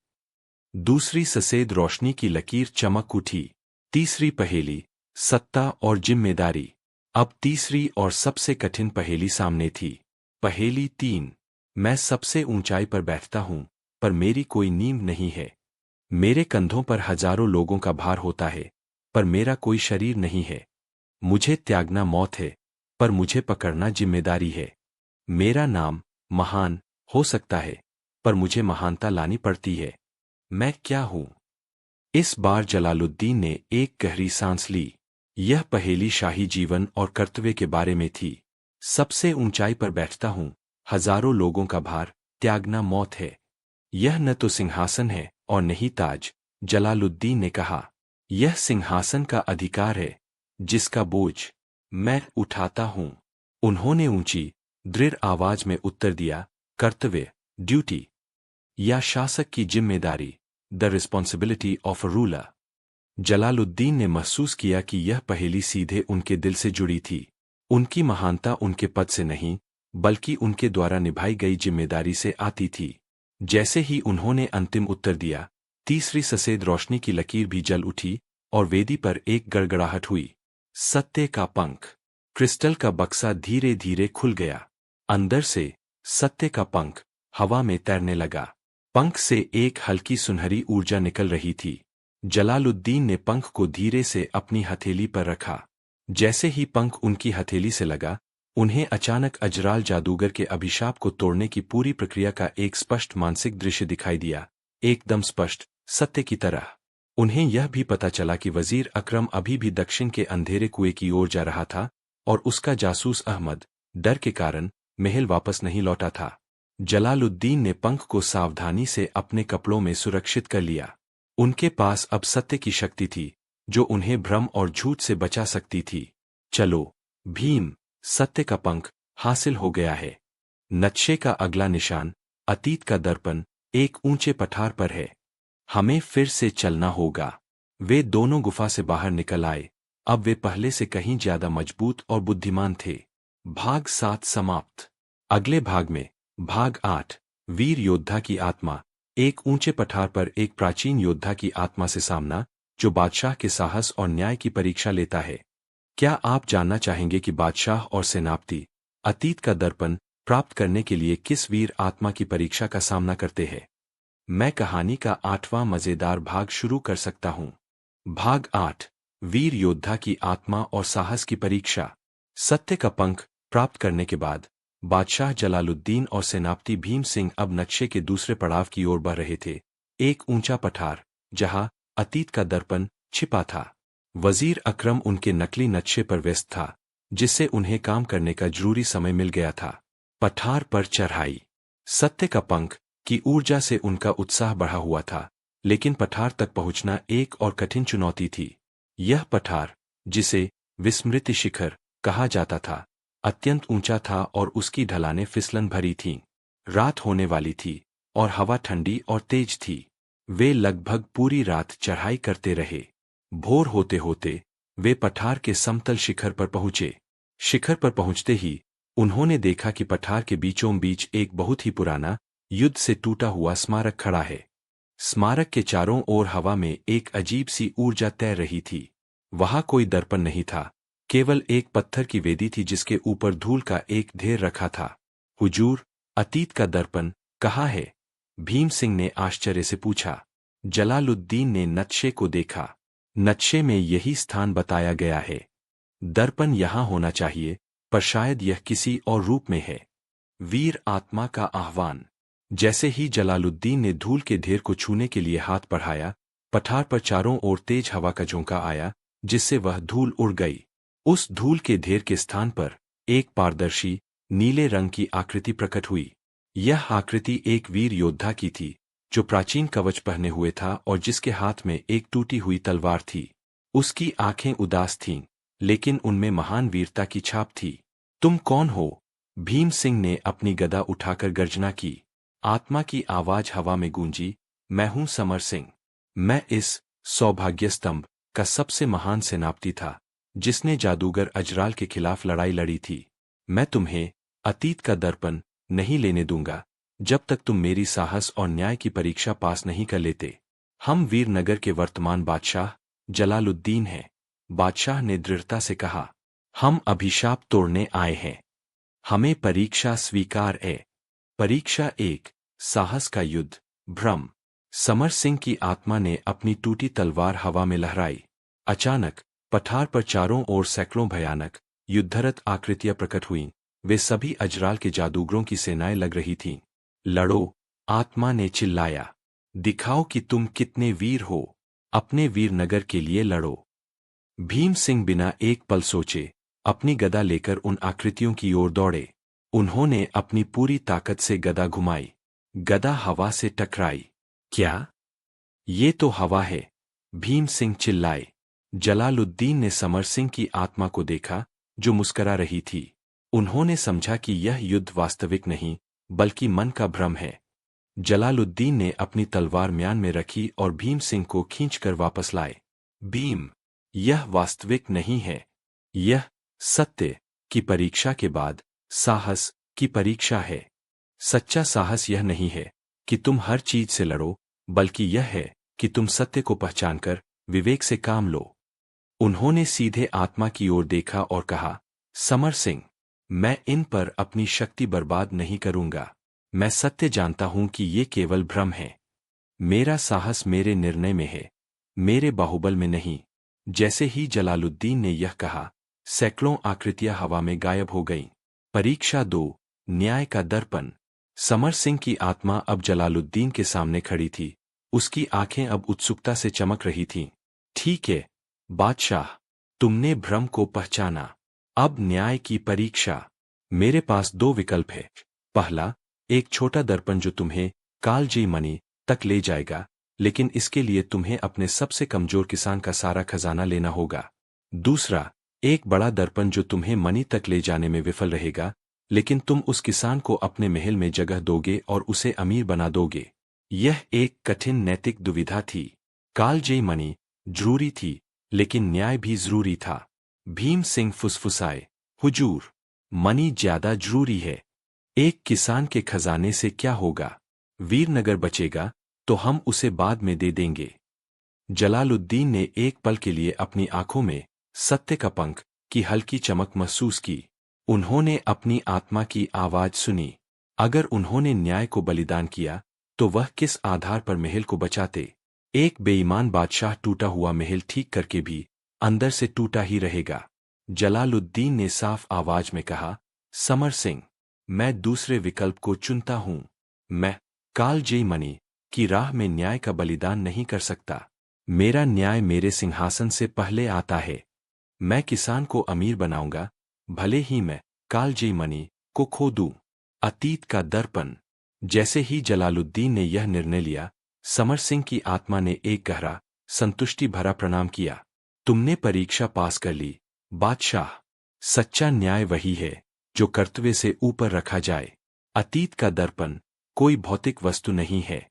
दूसरी सफेद रोशनी की लकीर चमक उठी। तीसरी पहेली, सत्ता और जिम्मेदारी। अब तीसरी और सबसे कठिन पहेली सामने थी। पहेली 3, मैं सबसे ऊंचाई पर बैठता हूं, पर मेरी कोई नींव नहीं है। मेरे कंधों पर हजारों लोगों का भार होता है, पर मेरा कोई शरीर नहीं है। मुझे त्यागना मौत है, पर मुझे पकड़ना जिम्मेदारी है। मेरा नाम महान हो सकता है, पर मुझे महानता लानी पड़ती है। मैं क्या हूं? इस बार जलालुद्दीन ने एक गहरी सांस ली। यह पहेली शाही जीवन और कर्तव्य के बारे में थी। सबसे ऊंचाई पर बैठता हूं, हजारों लोगों का भार त्यागना मौत है। यह न तो सिंहासन है और न ही ताज, जलालुद्दीन ने कहा। यह सिंहासन का अधिकार है, जिसका बोझ मैं उठाता हूं। उन्होंने ऊंची दृढ़ आवाज में उत्तर दिया, कर्तव्य, ड्यूटी, या शासक की जिम्मेदारी, the responsibility of a ruler. Jalaluddin ने महसूस किया कि यह पहेली सीधे उनके दिल से जुड़ी थी। उनकी महानता उनके पद से नहीं, बल्कि उनके द्वारा निभाई गई जिम्मेदारी से आती थी। जैसे ही उन्होंने अंतिम उत्तर दिया, तीसरी सफेद रोशनी की लकीर भी जल उठी और वेदी पर एक गड़गड़ाहट हुई। सत्य का पंख। क्रिस्टल का बक्सा धीरे धीरे खुल गया। अंदर से सत्य का पंख हवा में तैरने लगा। पंख से एक हल्की सुनहरी ऊर्जा निकल रही थी। जलालुद्दीन ने पंख को धीरे से अपनी हथेली पर रखा। जैसे ही पंख उनकी हथेली से लगा, उन्हें अचानक अजराल जादूगर के अभिशाप को तोड़ने की पूरी प्रक्रिया का एक स्पष्ट मानसिक दृश्य दिखाई दिया, एकदम स्पष्ट, सत्य की तरह। उन्हें यह भी पता चला कि वजीर अकरम अभी भी दक्षिण के अंधेरे कुएं की ओर जा रहा था और उसका जासूस अहमद डर के कारण महल वापस नहीं लौटा था। जलालुद्दीन ने पंख को सावधानी से अपने कपड़ों में सुरक्षित कर लिया। उनके पास अब सत्य की शक्ति थी, जो उन्हें भ्रम और झूठ से बचा सकती थी। चलो भीम, सत्य का पंख हासिल हो गया है। नक्शे का अगला निशान, अतीत का दर्पण, एक ऊंचे पठार पर है। हमें फिर से चलना होगा। वे दोनों गुफा से बाहर निकल आए। अब वे पहले से कहीं ज्यादा मजबूत और बुद्धिमान थे। भाग 7 समाप्त। अगले भाग में भाग 8, वीर योद्धा की आत्मा। एक ऊंचे पठार पर एक प्राचीन योद्धा की आत्मा से सामना, जो बादशाह के साहस और न्याय की परीक्षा लेता है। क्या आप जानना चाहेंगे कि बादशाह और सेनापति अतीत का दर्पण प्राप्त करने के लिए किस वीर आत्मा की परीक्षा का सामना करते हैं? मैं कहानी का 8वां मजेदार भाग शुरू कर सकता हूं। भाग 8, वीर योद्धा की आत्मा और साहस की परीक्षा। सत्य का पंख प्राप्त करने के बाद बादशाह जलालुद्दीन और सेनापति भीम सिंह अब नक्शे के दूसरे पड़ाव की ओर बढ़ रहे थे। एक ऊंचा पठार, जहां अतीत का दर्पण छिपा था। वजीर अकरम उनके नकली नक्शे पर व्यस्त था, जिससे उन्हें काम करने का जरूरी समय मिल गया था। पठार पर चढ़ाई। सत्य का पंख की ऊर्जा से उनका उत्साह बढ़ा हुआ था, लेकिन पठार तक पहुंचना एक और कठिन चुनौती थी। यह पठार, जिसे विस्मृति शिखर कहा जाता था, अत्यंत ऊंचा था और उसकी ढलानें फिसलन भरी थीं। रात होने वाली थी और हवा ठंडी और तेज थी। वे लगभग पूरी रात चढ़ाई करते रहे। भोर होते होते वे पठार के समतल शिखर पर पहुंचे। शिखर पर पहुंचते ही उन्होंने देखा कि पठार के बीचों बीच एक बहुत ही पुराना, युद्ध से टूटा हुआ स्मारक खड़ा है। स्मारक के चारों ओर हवा में एक अजीब सी ऊर्जा तैर रही थी। वहां कोई दर्पण नहीं था, केवल एक पत्थर की वेदी थी जिसके ऊपर धूल का एक ढेर रखा था। हुजूर, अतीत का दर्पण कहाँ है? भीम सिंह ने आश्चर्य से पूछा। जलालुद्दीन ने नक्शे को देखा। नक्शे में यही स्थान बताया गया है। दर्पण यहाँ होना चाहिए, पर शायद यह किसी और रूप में है। वीर आत्मा का आह्वान। जैसे ही जलालुद्दीन ने धूल के ढेर को छूने के लिए हाथ बढ़ाया, पठार पर चारों ओर तेज हवा का झोंका आया, जिससे वह धूल उड़ गई। उस धूल के ढेर के स्थान पर एक पारदर्शी नीले रंग की आकृति प्रकट हुई। यह आकृति एक वीर योद्धा की थी, जो प्राचीन कवच पहने हुए था और जिसके हाथ में एक टूटी हुई तलवार थी। उसकी आंखें उदास थीं, लेकिन उनमें महान वीरता की छाप थी। तुम कौन हो? भीम सिंह ने अपनी गदा उठाकर गर्जना की। आत्मा की आवाज हवा में गूंजी, मैं हूं समर सिंह। मैं इस सौभाग्य स्तंभ का सबसे महान सेनापति था, जिसने जादूगर अजराल के खिलाफ लड़ाई लड़ी थी। मैं तुम्हें अतीत का दर्पण नहीं लेने दूंगा, जब तक तुम मेरी साहस और न्याय की परीक्षा पास नहीं कर लेते। हम वीरनगर के वर्तमान बादशाह जलालुद्दीन हैं। बादशाह ने दृढ़ता से कहा। हम अभिशाप तोड़ने आए हैं। हमें परीक्षा स्वीकार है। परीक्षा 1, साहस का युद्ध, भ्रम। समर सिंह की आत्मा ने अपनी टूटी तलवार हवा में लहराई। अचानक पठार पर चारों ओर सैकड़ों भयानक, युद्धरत आकृतियां प्रकट हुईं। वे सभी अजराल के जादूगरों की सेनाएं लग रही थीं। लड़ो, आत्मा ने चिल्लाया। दिखाओ कि तुम कितने वीर हो। अपने वीरनगर के लिए लड़ो। भीम सिंह बिना एक पल सोचे अपनी गदा लेकर उन आकृतियों की ओर दौड़े। उन्होंने अपनी पूरी ताकत से गदा घुमाई। गदा हवा से टकराई। क्या? ये तो हवा है! भीम सिंह चिल्लाए। जलालुद्दीन ने समर सिंह की आत्मा को देखा, जो मुस्करा रही थी। उन्होंने समझा कि यह युद्ध वास्तविक नहीं, बल्कि मन का भ्रम है। जलालुद्दीन ने अपनी तलवार म्यान में रखी और भीम सिंह को खींचकर वापस लाए। भीम, यह वास्तविक नहीं है। यह सत्य की परीक्षा के बाद साहस की परीक्षा है। सच्चा साहस यह नहीं है कि तुम हर चीज से लड़ो, बल्कि यह है कि तुम सत्य को पहचानकर विवेक से काम लो। उन्होंने सीधे आत्मा की ओर देखा और कहा, समर सिंह, मैं इन पर अपनी शक्ति बर्बाद नहीं करूंगा। मैं सत्य जानता हूं कि ये केवल भ्रम है। मेरा साहस मेरे निर्णय में है, मेरे बाहुबल में नहीं। जैसे ही जलालुद्दीन ने यह कहा, सैकड़ों आकृतियां हवा में गायब हो गईं। परीक्षा 2, न्याय का दर्पण। समर सिंह की आत्मा अब जलालुद्दीन के सामने खड़ी थी। उसकी आंखें अब उत्सुकता से चमक रही थीं। ठीक है, बादशाह, तुमने भ्रम को पहचाना। अब न्याय की परीक्षा। मेरे पास 2 विकल्प है। पहला, एक छोटा दर्पण जो तुम्हें कालजयी मणि तक ले जाएगा, लेकिन इसके लिए तुम्हें अपने सबसे कमजोर किसान का सारा खजाना लेना होगा। दूसरा, एक बड़ा दर्पण जो तुम्हें मणि तक ले जाने में विफल रहेगा, लेकिन तुम उस किसान को अपने महल में जगह दोगे और उसे अमीर बना दोगे। यह एक कठिन नैतिक दुविधा थी। कालजयी मणि जरूरी थी, लेकिन न्याय भी जरूरी था। भीम सिंह फुसफुसाए, हुजूर, मणि ज्यादा जरूरी है। एक किसान के खजाने से क्या होगा? वीरनगर बचेगा तो हम उसे बाद में दे देंगे। जलालुद्दीन ने एक पल के लिए अपनी आंखों में सत्य का पंख की हल्की चमक महसूस की। उन्होंने अपनी आत्मा की आवाज सुनी। अगर उन्होंने न्याय को बलिदान किया, तो वह किस आधार पर महल को बचाते? एक बेईमान बादशाह टूटा हुआ महल ठीक करके भी अंदर से टूटा ही रहेगा। जलालुद्दीन ने साफ आवाज में कहा, समर सिंह, मैं दूसरे विकल्प को चुनता हूं। मैं कालजयी मणि की राह में न्याय का बलिदान नहीं कर सकता। मेरा न्याय मेरे सिंहासन से पहले आता है। मैं किसान को अमीर बनाऊंगा, भले ही मैं कालजयी मणि को खो दूं। अतीत का दर्पण। जैसे ही जलालुद्दीन ने यह निर्णय लिया, समर सिंह की आत्मा ने एक गहरा, संतुष्टि भरा प्रणाम किया। तुमने परीक्षा पास कर ली, बादशाह। सच्चा न्याय वही है जो कर्तव्य से ऊपर रखा जाए। अतीत का दर्पण कोई भौतिक वस्तु नहीं है,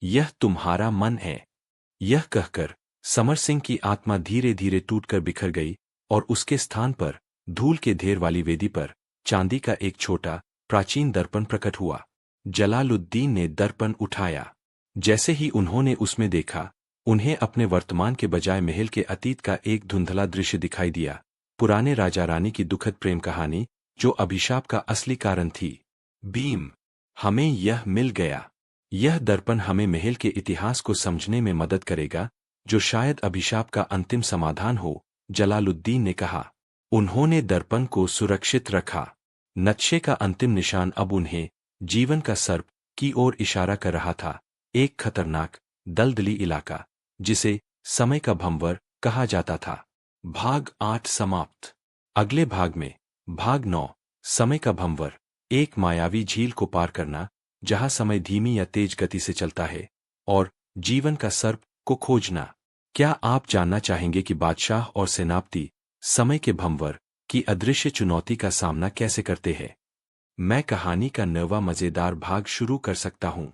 यह तुम्हारा मन है। यह कहकर समर सिंह की आत्मा धीरे धीरे टूटकर बिखर गई और उसके स्थान पर धूल के ढेर वाली वेदी पर चांदी का एक छोटा प्राचीन दर्पण प्रकट हुआ। जलालुद्दीन ने दर्पण उठाया। जैसे ही उन्होंने उसमें देखा, उन्हें अपने वर्तमान के बजाय महल के अतीत का एक धुंधला दृश्य दिखाई दिया। पुराने राजा रानी की दुखद प्रेम कहानी, जो अभिशाप का असली कारण थी। भीम, हमें यह मिल गया। यह दर्पण हमें महल के इतिहास को समझने में मदद करेगा, जो शायद अभिशाप का अंतिम समाधान हो, जलालुद्दीन ने कहा। उन्होंने दर्पण को सुरक्षित रखा। नक्शे का अंतिम निशान अब उन्हें जीवन का सर्प की ओर इशारा कर रहा था, एक खतरनाक, दलदली इलाका, जिसे समय का भंवर कहा जाता था। भाग 8 समाप्त। अगले भाग में, भाग 9, समय का भंवर, एक मायावी झील को पार करना, जहां समय धीमी या तेज गति से चलता है, और जीवन का सर्प को खोजना। क्या आप जानना चाहेंगे कि बादशाह और सेनापति समय के भंवर की अदृश्य चुनौती का सामना कैसे करते हैं? मैं कहानी का 9वां मजेदार भाग शुरू कर सकता हूं।